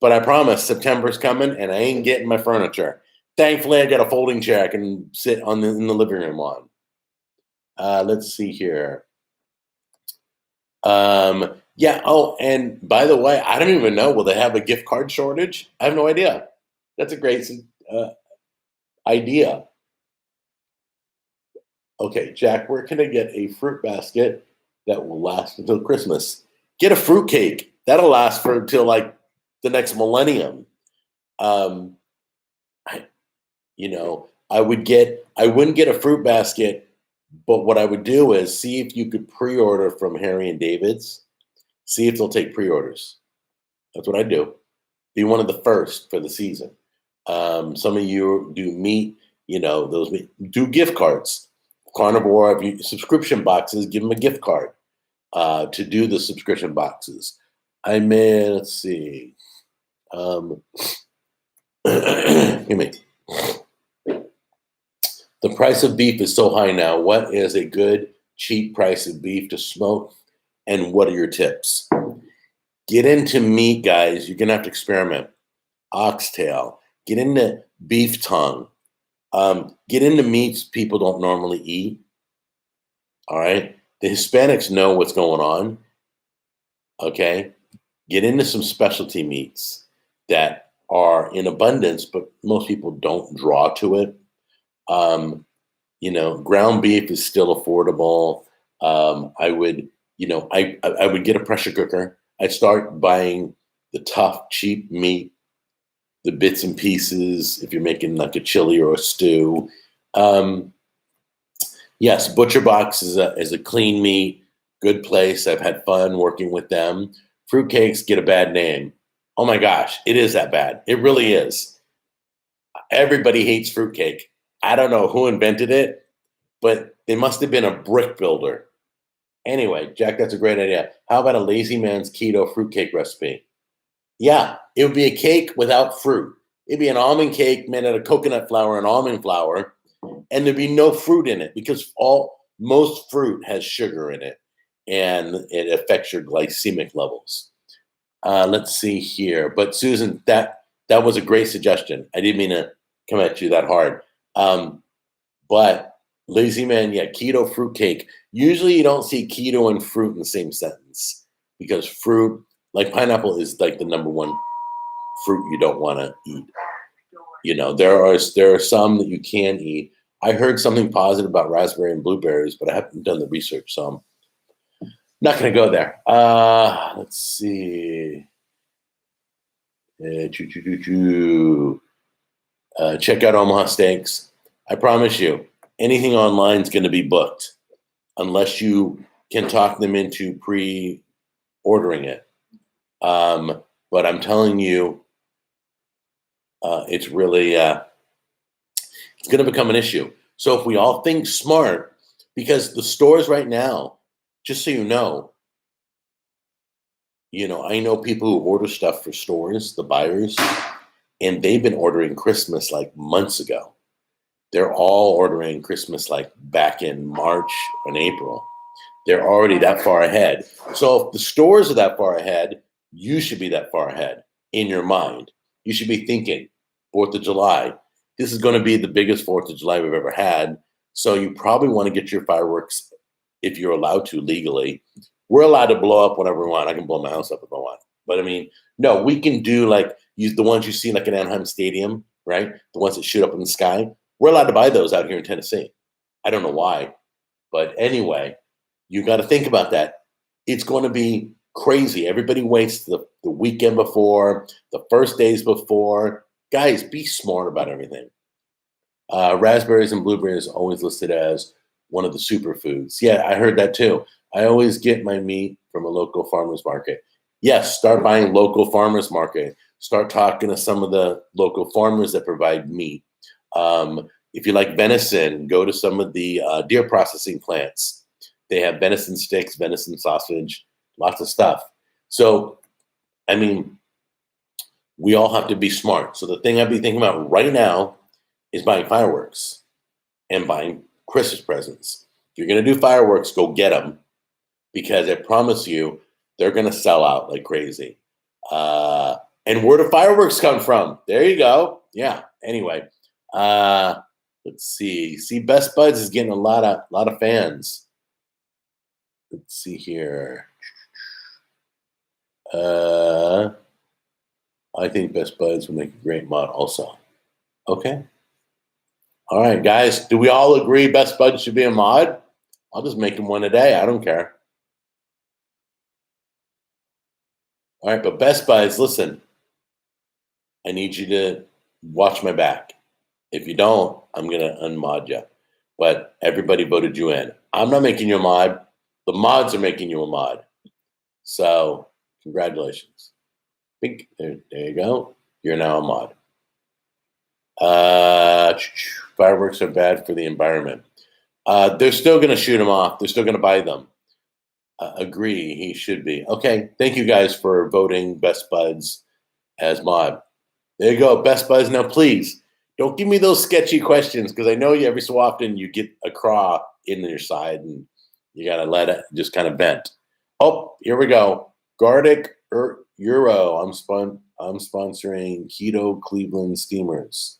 But I promise September's coming and I ain't getting my furniture. Thankfully, I got a folding chair I can sit in the living room on. Let's see here. Yeah. Oh, and by the way, I don't even know. Will they have a gift card shortage? I have no idea. That's a great idea. Okay, Jack, where can I get a fruit basket that will last until Christmas? Get a fruit cake. That'll last for until like the next millennium. I wouldn't get a fruit basket, but what I would do is see if you could pre-order from Harry and David's. See if they'll take pre-orders. That's what I do. Be one of the first for the season. Some of you do meat, do gift cards. Carnivore, if you subscription boxes, give them a gift card to do the subscription boxes. Let's see. Give me. The price of beef is so high now. What is a good, cheap price of beef to smoke and what are your tips? Get into meat, guys. You're going to have to experiment. Oxtail. Get into beef tongue. Get into meats people don't normally eat. All right. The Hispanics know what's going on. Okay. Get into some specialty meats that are in abundance, but most people don't draw to it. Ground beef is still affordable. I would get a pressure cooker. I'd start buying the tough, cheap meat, the bits and pieces, if you're making like a chili or a stew. Yes, Butcher Box is a clean meat, good place. I've had fun working with them. Fruitcakes get a bad name. Oh my gosh, it is that bad. It really is. Everybody hates fruitcake. I don't know who invented it, but they must have been a brick builder. Anyway, Jack, that's a great idea. How about a lazy man's keto fruitcake recipe? Yeah, it would be a cake without fruit. It'd be an almond cake made out of coconut flour and almond flour, and there'd be no fruit in it because most fruit has sugar in it, and it affects your glycemic levels. Let's see here. But Susan, that was a great suggestion. I didn't mean to come at you that hard. But lazy man, yeah, keto fruitcake. Usually you don't see keto and fruit in the same sentence because fruit, like pineapple, is like the number one fruit you don't want to eat. There are some that you can eat. I heard something positive about raspberry and blueberries, but I haven't done the research, so I'm not going to go there. Let's see. Check out Omaha Steaks. I promise you, anything online is going to be booked unless you can talk them into pre-ordering it. But I'm telling you, it's really it's going to become an issue. So if we all think smart, because the stores right now, just so you know, I know people who order stuff for stores, the buyers, and they've been ordering Christmas like months ago. They're all ordering Christmas like back in March and April. They're already that far ahead. So if the stores are that far ahead, you should be that far ahead in your mind. You should be thinking 4th of July. This is going to be the biggest 4th of July we've ever had. So you probably want to get your fireworks if you're allowed to legally. We're allowed to blow up whatever we want. I can blow my house up if I want. But I mean, no, we can do like the ones you see like in Anaheim Stadium, right? The ones that shoot up in the sky. We're allowed to buy those out here in Tennessee. I don't know why. But anyway, you got to think about that. It's going to be crazy. Everybody waits the weekend before, the first days before. Guys, be smart about everything. Raspberries and blueberries are always listed as one of the superfoods. Yeah, I heard that too. I always get my meat from a local farmer's market. Yes, start buying local farmers market. Start talking to some of the local farmers that provide meat. If you like venison, go to some of the deer processing plants. They have venison sticks, venison sausage, lots of stuff. So, I mean, we all have to be smart. So the thing I'd be thinking about right now is buying fireworks and buying Christmas presents. If you're going to do fireworks, go get them because I promise you, they're going to sell out like crazy. And where do fireworks come from? There you go. Yeah. Anyway, let's see. See, Best Buds is getting a lot of fans. Let's see here. I think Best Buds would make a great mod also. Okay. All right, guys. Do we all agree Best Buds should be a mod? I'll just make them one a day. I don't care. All right, but Best Buds, listen. I need you to watch my back. If you don't, I'm going to unmod you. But everybody voted you in. I'm not making you a mod. The mods are making you a mod. So, congratulations. There you go. You're now a mod. Fireworks are bad for the environment. They're still going to shoot them off. They're still going to buy them. Agree. He should be. Okay. Thank you guys for voting Best Buds as mod. There you go. Best Buds. Now, please don't give me those sketchy questions because I know you every so often you get a craw in your side and you got to let it just kind of vent. Oh, here we go. Gardic Euro. I'm sponsoring Keto Cleveland Steamers.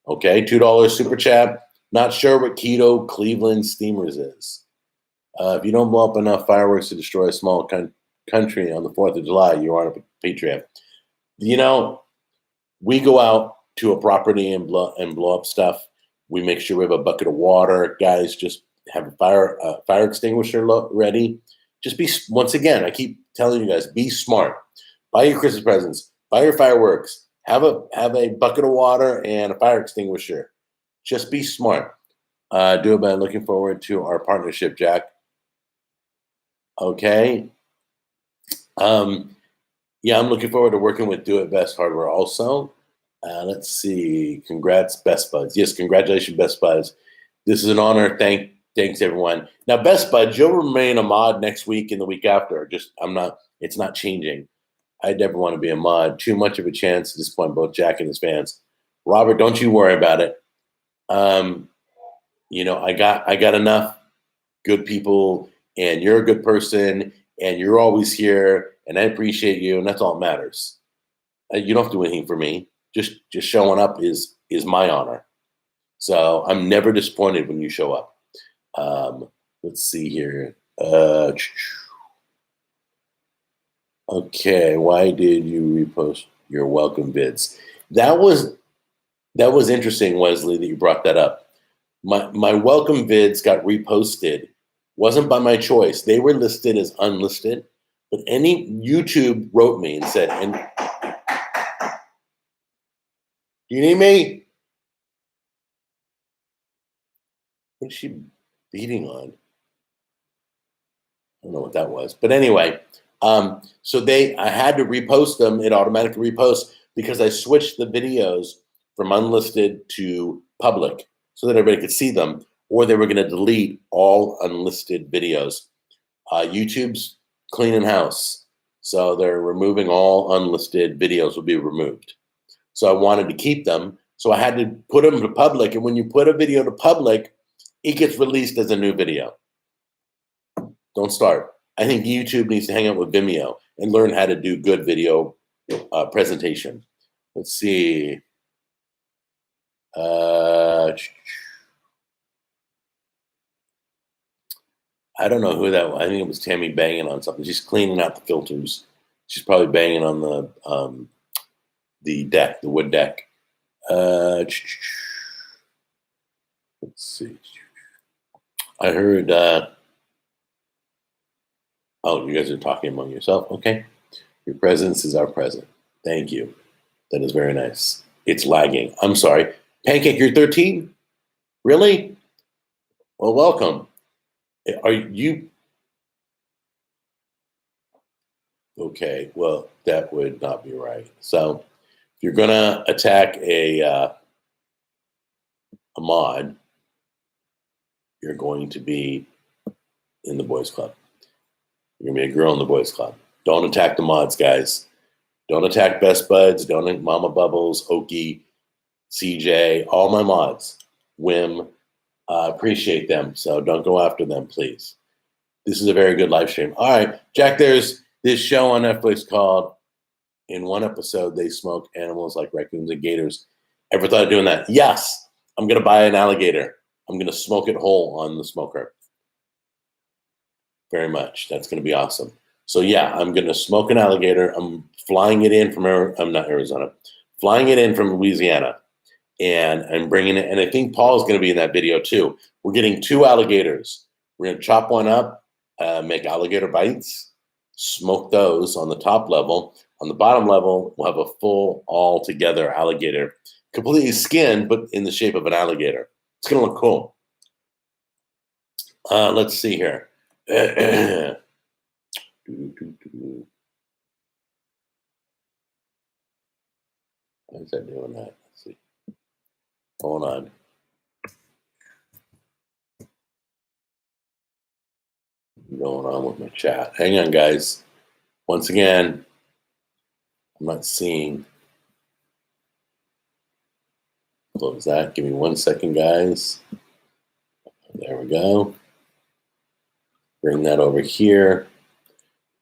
Okay, $2 super chat. Not sure what Keto Cleveland Steamers is. If you don't blow up enough fireworks to destroy a small country on the 4th of July, you aren't a patriot. You know, we go out to a property and blow up stuff. We make sure we have a bucket of water. Guys, just have a fire extinguisher ready. Just be, once again, I keep telling you guys, be smart. Buy your Christmas presents. Buy your fireworks. Have a bucket of water and a fire extinguisher. Just be smart. Do it by looking forward to our partnership, Jack. Okay. Yeah, I'm looking forward to working with Do It Best Hardware also. Let's see. Congrats, Best Buds. Yes, congratulations, Best Buds. This is an honor. Thanks, everyone. Now, Best Buds, you'll remain a mod next week and the week after. It's not changing. I never want to be a mod. Too much of a chance to disappoint both Jack and his fans. Robert, don't you worry about it. I got enough good people, and you're a good person, and you're always here, and I appreciate you, and that's all that matters. You don't have to do anything for me. Just showing up is my honor. So I'm never disappointed when you show up. Let's see here. Okay, why did you repost your welcome vids? That was interesting, Wesley, that you brought that up. My welcome vids got reposted. Wasn't by my choice. They were listed as unlisted, but YouTube wrote me and said, "And do you need me? What is she beating on? I don't know what that was, but anyway." So I had to repost them. It automatically reposts because I switched the videos from unlisted to public so that everybody could see them, or they were going to delete all unlisted videos. YouTube's cleaning house, so they're removing all unlisted videos will be removed. So I wanted to keep them, so I had to put them to public. And when you put a video to public, it gets released as a new video. Don't start. I think YouTube needs to hang out with Vimeo and learn how to do good video presentation. Let's see. I don't know who that was. I think it was Tammy banging on something. She's cleaning out the filters. She's probably banging on the deck, the wood deck. Let's see. I heard. Oh, you guys are talking among yourself. Okay. Your presence is our present. Thank you. That is very nice. It's lagging. I'm sorry. Pancake, you're 13? Really? Well, welcome. Are you? Okay. Well, that would not be right. So if you're going to attack a mod, you're going to be in the boys club. You're going to be a girl in the boys club. Don't attack the mods, guys. Don't attack Best Buds. Don't attack Mama Bubbles, Okie, CJ, all my mods. Wim, appreciate them. So don't go after them, please. This is a very good live stream. All right, Jack, there's this show on Netflix called, in one episode, they smoke animals like raccoons and gators. Ever thought of doing that? Yes. I'm going to buy an alligator. I'm going to smoke it whole on the smoker. Very much. That's going to be awesome. So yeah, I'm going to smoke an alligator. I'm flying it in from I'm not Arizona, flying it in from Louisiana, and I'm bringing it. And I think Paul's going to be in that video too. We're getting 2 alligators. We're going to chop one up, make alligator bites, smoke those on the top level. On the bottom level, we'll have a full all together alligator, completely skinned, but in the shape of an alligator. It's going to look cool. Let's see here. Why is that doing that? Let's see. Hold on. What's going on with my chat? Hang on, guys. Once again, I'm not seeing. Close that. Give me 1 second, guys. There we go. Bring that over here.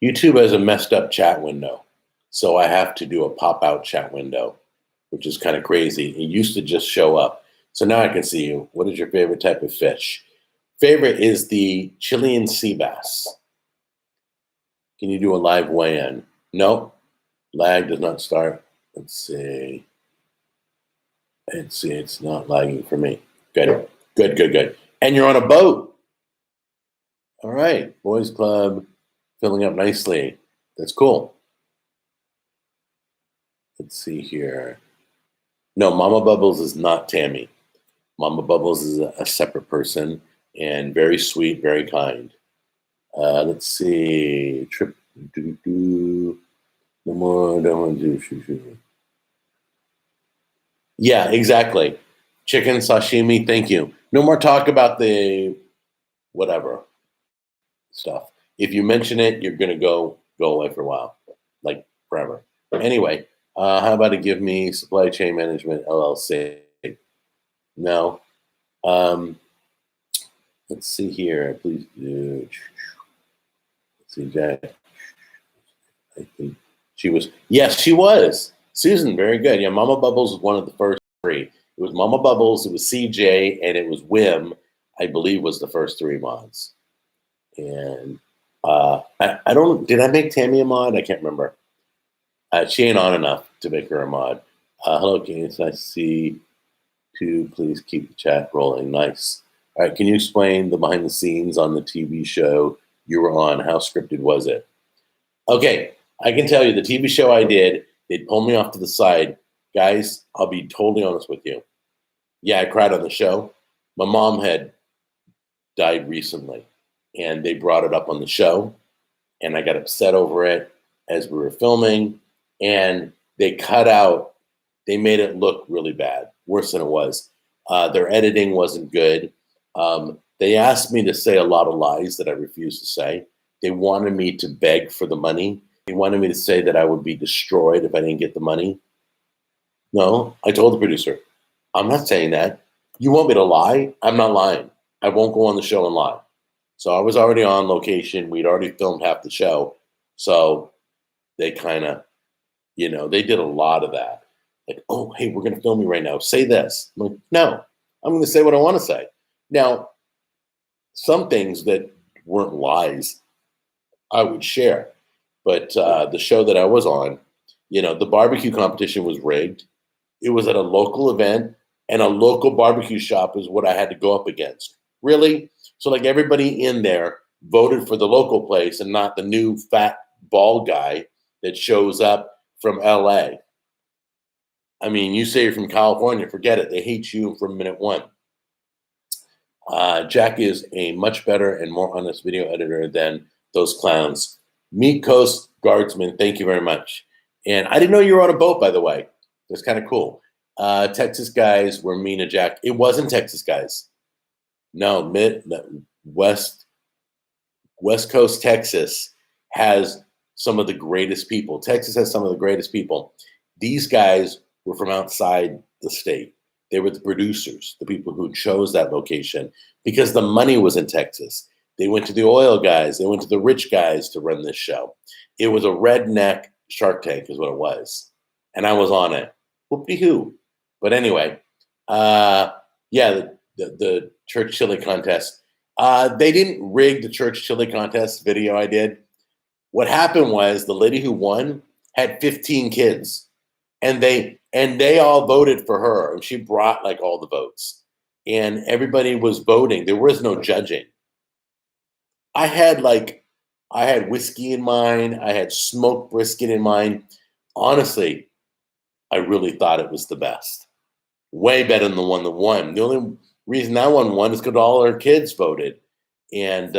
YouTube has a messed up chat window. So I have to do a pop-out chat window, which is kind of crazy. It used to just show up. So now I can see you. What is your favorite type of fish? Favorite is the Chilean sea bass. Can you do a live weigh-in? No, lag does not start. Let's see. It's not lagging for me. Good. And you're on a boat. All right, boys club filling up nicely. That's cool. Let's see here. No, Mama Bubbles is not Tammy. Mama Bubbles is a separate person and very sweet, very kind. Let's see. No more. Don't want to do. Yeah, exactly. Chicken sashimi. Thank you. No more talk about the whatever stuff. If you mention it, you're gonna go away for a while, like forever. Anyway, how about to give me supply chain management LLC? No. Let's see here. Please do. Let's see, Jack. I think she was. Yes, she was. Susan, very good. Yeah, Mama Bubbles was one of the first three. It was Mama Bubbles, it was CJ, and it was Wim, I believe, was the first three mods. And I don't. Did I make Tammy a mod? I can't remember. She ain't on enough to make her a mod. Hello, King. It's nice to see you. Please keep the chat rolling. Nice. All right. Can you explain the behind the scenes on the TV show you were on? How scripted was it? Okay. I can tell you the TV show I did, they'd pull me off to the side. Guys, I'll be totally honest with you. Yeah, I cried on the show. My mom had died recently, and they brought it up on the show, and I got upset over it as we were filming, and they made it look really bad, worse than it was. Their editing wasn't good. They asked me to say a lot of lies that I refused to say. They wanted me to beg for the money. They wanted me to say that I would be destroyed if I didn't get the money. No, I told the producer, I'm not saying that. You want me to lie? I'm not lying. I won't go on the show and lie. So I was already on location. We'd already filmed half the show. So they kind of, they did a lot of that. Like, oh, hey, we're going to film you right now. Say this. I'm like, no, I'm going to say what I want to say. Now, some things that weren't lies, I would share. But the show that I was on, the barbecue competition was rigged. It was at a local event, and a local barbecue shop is what I had to go up against. Really? So like everybody in there voted for the local place and not the new fat bald guy that shows up from LA. I mean, you say you're from California, forget it. They hate you from minute one. Jack is a much better and more honest video editor than those clowns. Meat Coast Guardsman, thank you very much. And I didn't know you were on a boat, by the way. That's kind of cool. Texas guys were mean to Jack. It wasn't Texas guys. No, West Coast Texas has some of the greatest people. Texas has some of the greatest people. These guys were from outside the state. They were the producers, the people who chose that location because the money was in Texas. They went to the oil guys. They went to the rich guys to run this show. It was a redneck Shark Tank is what it was. And I was on it. Whoopty-hoo. But anyway, the church chili contest. They didn't rig the church chili contest video I did. What happened was the lady who won had 15 kids. And they all voted for her. And she brought like all the votes. And everybody was voting. There was no judging. I had whiskey in mine. I had smoked brisket in mine. Honestly, I really thought it was the best. Way better than the one that won. The only reason that one won is because all our kids voted. And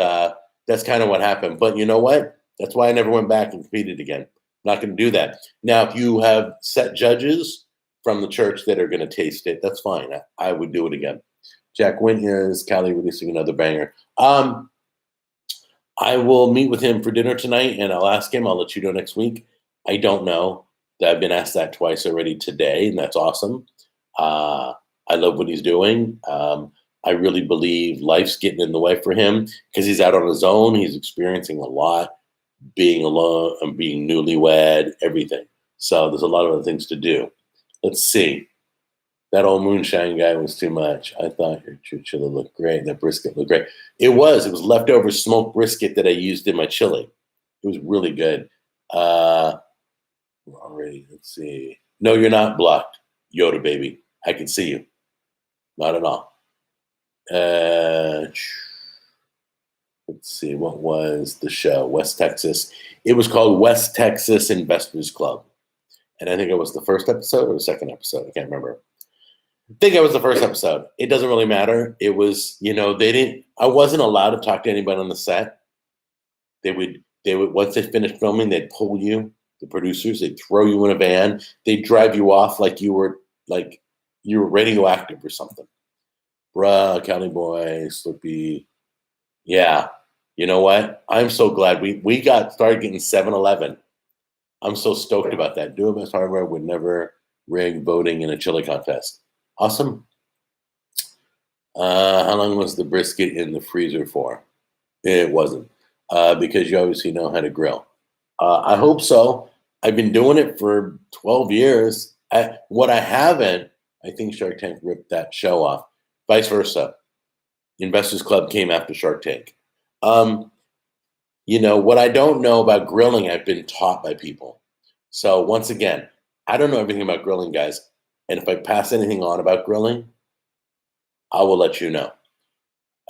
that's kind of what happened. But you know what? That's why I never went back and competed again. Not going to do that. Now, if you have set judges from the church that are going to taste it, that's fine. I would do it again. Jack, when is Callie releasing another banger? I will meet with him for dinner tonight, and I'll ask him. I'll let you know next week. I don't know. I've been asked that twice already today, and that's awesome. I love what he's doing. I really believe life's getting in the way for him because he's out on his own. He's experiencing a lot. being alone and being newlywed, everything. So there's a lot of other things to do. Let's see. That old moonshine guy was too much. I thought your chili looked great. That brisket looked great. It was leftover smoked brisket that I used in my chili. It was really good. Already, let's see. No, you're not blocked, Yoda baby. I can see you. Not at all. Let's see. What was the show? West Texas. It was called West Texas Investors Club. And I think it was the first episode or the second episode. I can't remember. I think it was the first episode. It doesn't really matter. It was, I wasn't allowed to talk to anybody on the set. They would, once they finished filming, they'd pull you, the producers, they'd throw you in a van. They'd drive you off like you were radioactive or something. Bruh, Cali Boy, Slippy. Yeah. You know what? I'm so glad we started getting 7-Eleven. I'm so stoked about that. Do It Best Hardware would never rig voting in a chili contest. Awesome. How long was the brisket in the freezer for? It wasn't, because you obviously know how to grill. I hope so. I've been doing it for 12 years. What I haven't, I think Shark Tank ripped that show off. Vice versa. Investors Club came after Shark Tank. What I don't know about grilling, I've been taught by people. So once again, I don't know everything about grilling, guys. And if I pass anything on about grilling, I will let you know.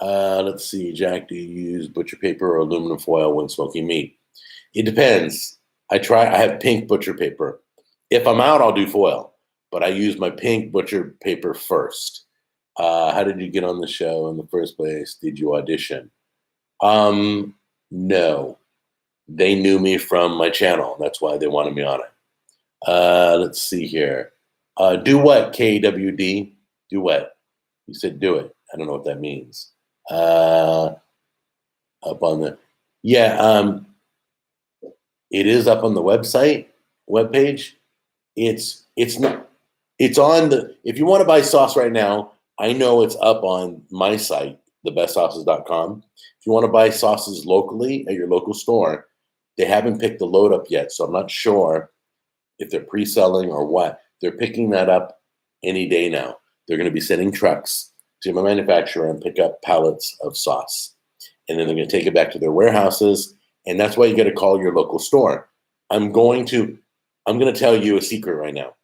Let's see, Jack, do you use butcher paper or aluminum foil when smoking meat? It depends. I have pink butcher paper. If I'm out, I'll do foil, but I use my pink butcher paper first. How did you get on the show in the first place? Did you audition? No. They knew me from my channel. That's why they wanted me on it. Let's see here. Do what, KWD? Do what? You said do it. I don't know what that means. Up on the, it is up on the webpage. It's on the, if you want to buy sauce right now, I know it's up on my site, thebestsauces.com. If you want to buy sauces locally at your local store, they haven't picked the load up yet, so I'm not sure if they're pre-selling or what. They're picking that up any day now. They're going to be sending trucks to my manufacturer and pick up pallets of sauce. And then they're going to take it back to their warehouses. And that's why you got to call your local store. I'm going to tell you a secret right now.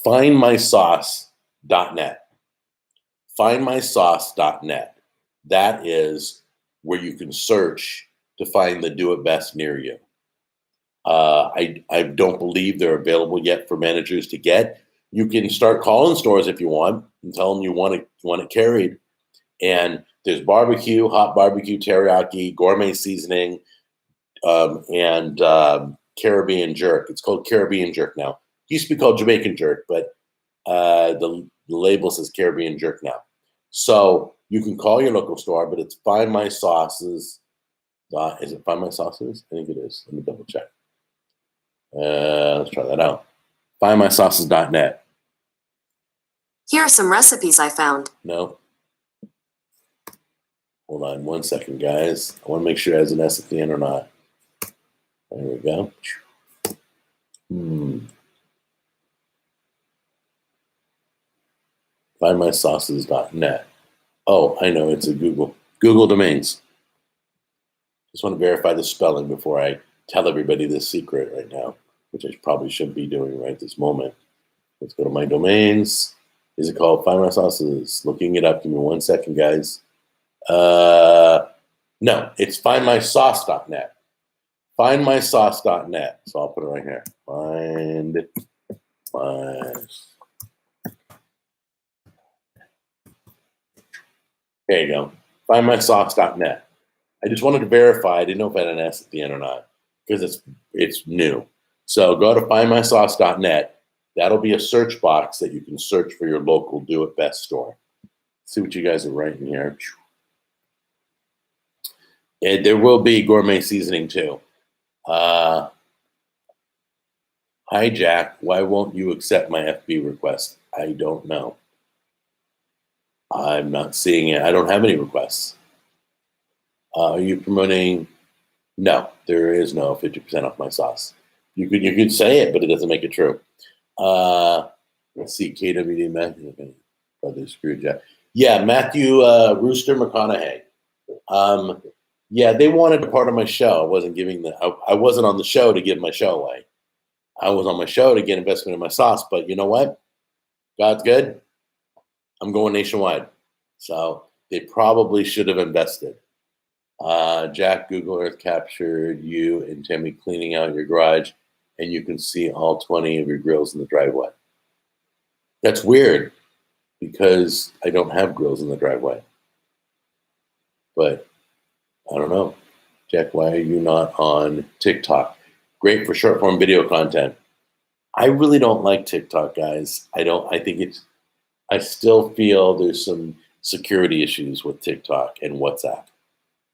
Findmysauce.net. Findmysauce.net. That is where you can search to find the Do It Best near you. I don't believe they're available yet for managers to get. You can start calling stores if you want and tell them you want it carried. And there's barbecue, hot barbecue, teriyaki, gourmet seasoning, and Caribbean jerk. It's called Caribbean jerk now. It used to be called Jamaican jerk, but the label says Caribbean jerk now. So you can call your local store, but it's Find My Sauces. Is it Find My Sauces? I think it is. Let me double check. Let's try that out. Findmysauces.net. Here are some recipes I found. No. Hold on 1 second, guys. I want to make sure it has an S at the end or not. There we go. Findmysauces.net. Oh, I know. It's a Google domains. Just want to verify the spelling before I tell everybody this secret right now, which I probably shouldn't be doing right this moment. Let's go to my domains. Is it called Find My Sauces? Looking it up. Give me 1 second, guys. No, it's findmysauce.net. Findmysauce.net. So I'll put it right here. Find my. There you go. Findmysauce.net. I just wanted to verify. I didn't know if I had an S at the end or not because it's new. So go to findmysauce.net. That'll be a search box that you can search for your local Do It Best store. Let's see what you guys are writing here. And there will be gourmet seasoning too. Hi, Jack. Why won't you accept my FB request? I don't know. I'm not seeing it. I don't have any requests. Are you promoting No, there is no 50% off my sauce. You could say it, but it doesn't make it true. Let's see, KWD Matthew. Brother Screwjack. Yeah, Matthew Rooster McConaughey. Yeah, they wanted a part of my show. I wasn't on the show to give my show away. I was on my show to get investment in my sauce. But you know what? God's good. I'm going nationwide. So they probably should have invested. Jack, Google Earth captured you and Tammy cleaning out your garage, and you can see all 20 of your grills in the driveway. That's weird because I don't have grills in the driveway. But I don't know. Jack, why are you not on TikTok? Great for short form video content. I really don't like TikTok, guys. I still feel there's some security issues with TikTok and WhatsApp.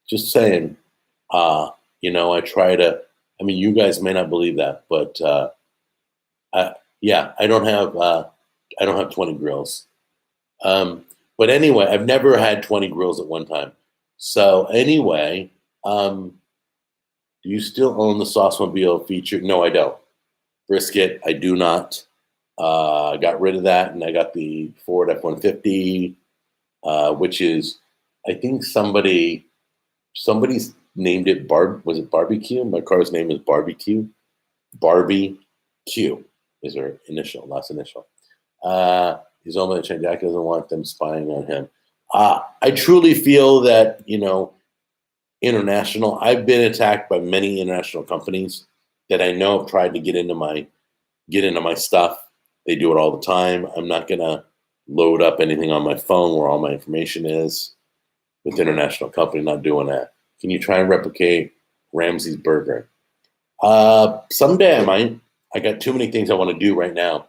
Just saying, I you guys may not believe that, but I don't have 20 grills. But anyway, I've never had 20 grills at one time. So anyway, do you still own the Saucemobile feature? No, I don't. Brisket, I do not. I got rid of that, and I got the Ford F-150, which is, I think somebody's named it was it Barbecue? My car's name is Barbecue. Barbie Q is her last initial. He's only Jack doesn't want them spying on him. I truly feel that, international, I've been attacked by many international companies that I know have tried to get into my stuff. They do it all the time. I'm not going to load up anything on my phone where all my information is with international company, not doing that. Can you try and replicate Ramsay's burger? Someday I might. I got too many things I want to do right now.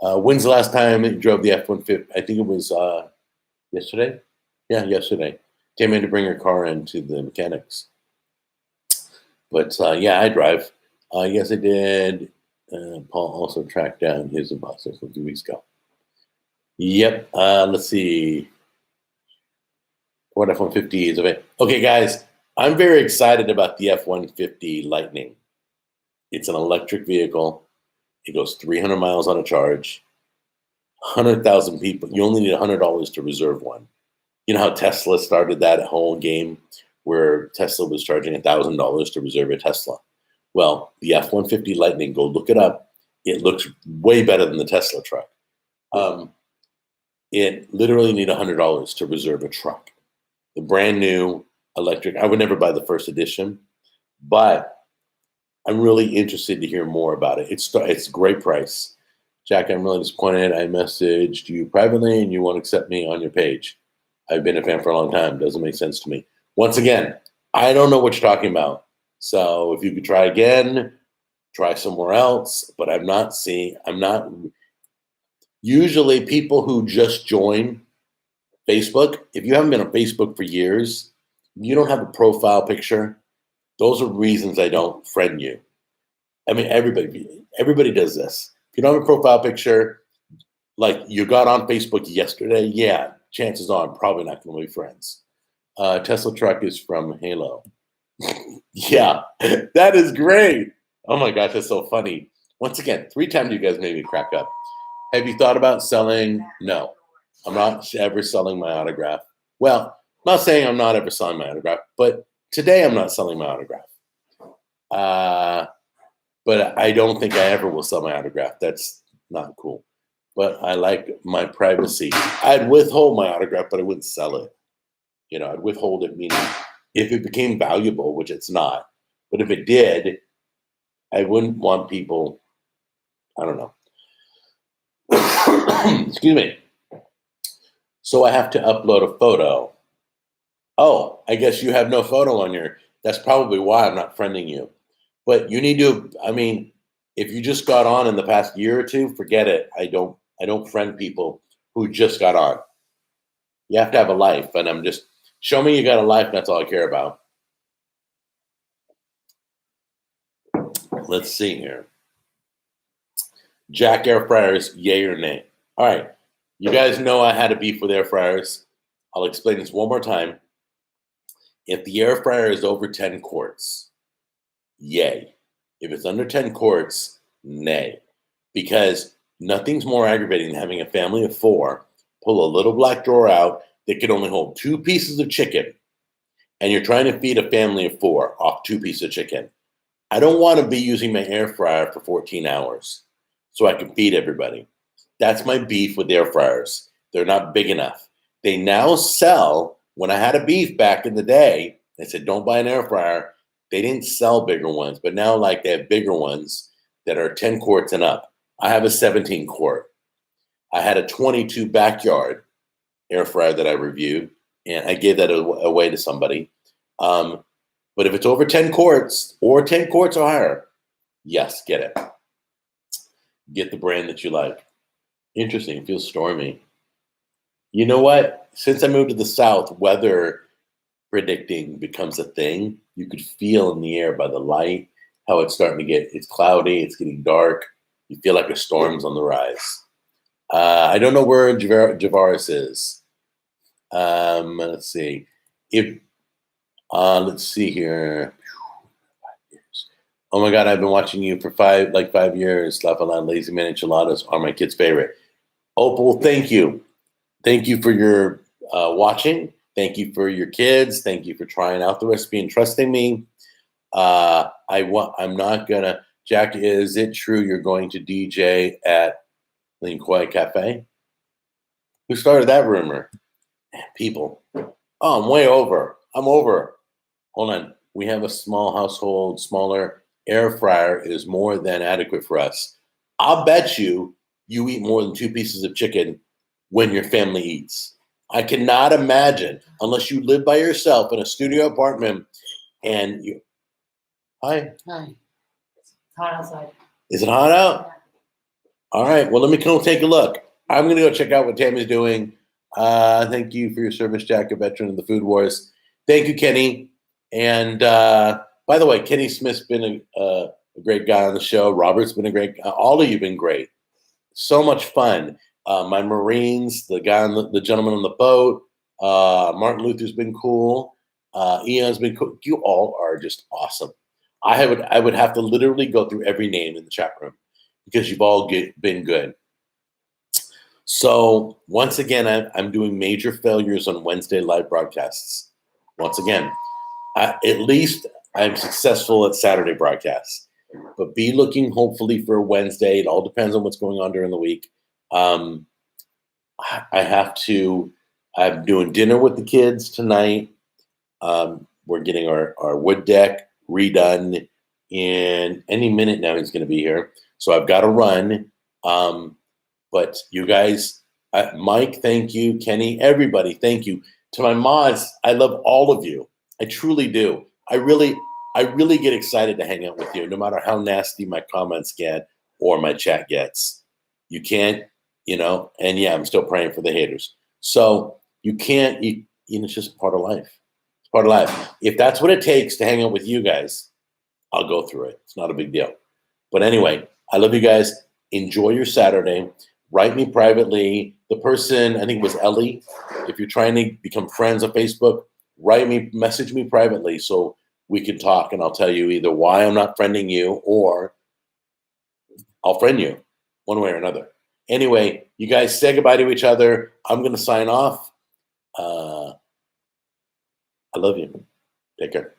When's the last time you drove the F-150? I think it was yesterday. Yeah, yesterday. Came in to bring her car into the mechanics. But I drive. Yes, I did. Paul also tracked down his imposter a few weeks ago. Yep. Let's see. Ford F-150 is available. Okay, guys, I'm very excited about the F-150 Lightning. It's an electric vehicle. It goes 300 miles on a charge. 100,000 people. You only need $100 to reserve one. You know how Tesla started that whole game where Tesla was charging $1,000 to reserve a Tesla? Well, the F-150 Lightning, go look it up. It looks way better than the Tesla truck. It literally need $100 to reserve a truck. The brand new electric. I would never buy the first edition, but I'm really interested to hear more about it. It's a great price. Jack, I'm really disappointed. I messaged you privately and you won't accept me on your page. I've been a fan for a long time. Doesn't make sense to me. Once again, I don't know what you're talking about. So if you could try again, try somewhere else. But I'm not. Usually people who just join Facebook, if you haven't been on Facebook for years, you don't have a profile picture. Those are reasons I don't friend you. I mean, everybody does this. If you don't have a profile picture, like you got on Facebook yesterday, yeah, chances are I'm probably not going to be friends. Tesla truck is from Halo. Yeah, that is great. Oh my gosh, that's so funny. Once again, 3 times you guys made me crack up. Have you thought about selling? No, I'm not ever selling my autograph. Well, I'm not saying I'm not ever selling my autograph, but today I'm not selling my autograph. But I don't think I ever will sell my autograph. That's not cool. But I like my privacy. I'd withhold my autograph, but I wouldn't sell it. I'd withhold it, meaning if it became valuable, which it's not. But if it did, I wouldn't want people, I don't know. Excuse me. So I have to upload a photo. Oh, I guess you have no photo on your, that's probably why I'm not friending you. But you need to, if you just got on in the past year or two, forget it. I don't friend people who just got on. You have to have a life, and I'm just, show me you got a life, and that's all I care about. Let's see here. Jack air fryers, yay or nay? All right. You guys know I had a beef with air fryers. I'll explain this one more time. If the air fryer is over 10 quarts, yay. If it's under 10 quarts, nay. Because nothing's more aggravating than having a family of 4 pull a little black drawer out that can only hold 2 pieces of chicken, and you're trying to feed a family of 4 off 2 pieces of chicken. I don't want to be using my air fryer for 14 hours so I can feed everybody. That's my beef with air fryers. They're not big enough. They now sell, when I had a beef back in the day, they said, don't buy an air fryer. They didn't sell bigger ones, but now like they have bigger ones that are 10 quarts and up. I have a 17 quart. I had a 22 backyard air fryer that I reviewed, and I gave that away to somebody. But if it's over 10 quarts or 10 quarts or higher, yes, get it. Get the brand that you like. Interesting. It feels stormy. You know what? Since I moved to the South, weather predicting becomes a thing. You could feel in the air by the light how it's starting to get, it's cloudy, it's getting dark. You feel like a storm's on the rise. I don't know where Javaris is. Let's see. Let's see here. Oh my God, I've been watching you for 5 years. La Falana, Lazy Man Enchiladas are my kids' favorite. Opal, thank you. Thank you for your watching. Thank you for your kids. Thank you for trying out the recipe and trusting me. I'm not gonna. Jack, is it true you're going to DJ at LINKTREELINK Cafe? Who started that rumor? Man, people. Oh, I'm way over. I'm over. Hold on. We have a small household, smaller air fryer is more than adequate for us. I'll bet you eat more than 2 pieces of chicken when your family eats. I cannot imagine, unless you live by yourself in a studio apartment and you. Hi. Hi. It's hot outside. Is it hot out? Yeah. All right. Well, let me go take a look. I'm going to go check out what Tammy's doing. Thank you for your service, Jack, a veteran of the food wars. Thank you, Kenny. And by the way, Kenny Smith's been a great guy on the show. Robert's been a great guy. All of you have been great. So much fun. My Marines, the gentleman on the boat, Martin Luther's been cool. Ian's been cool. You all are just awesome. I would have to literally go through every name in the chat room because you've all been good. So once again, I'm doing major failures on Wednesday live broadcasts. Once again, at least I'm successful at Saturday broadcasts, but be looking hopefully for Wednesday. It all depends on what's going on during the week. I'm doing dinner with the kids tonight. We're getting our wood deck redone in any minute now. He's going to be here. So I've got to run. But you guys, Mike, thank you. Kenny, everybody, thank you. To my mods, I love all of you. I truly do. I really get excited to hang out with you, no matter how nasty my comments get or my chat gets. You can't, and yeah, I'm still praying for the haters. So you can't, it's just part of life. It's part of life. If that's what it takes to hang out with you guys, I'll go through it. It's not a big deal. But anyway, I love you guys. Enjoy your Saturday. Write me privately. The person, I think it was Ellie, if you're trying to become friends on Facebook, message me privately so we can talk, and I'll tell you either why I'm not friending you or I'll friend you one way or another. Anyway, you guys say goodbye to each other. I'm going to sign off. I love you. Take care.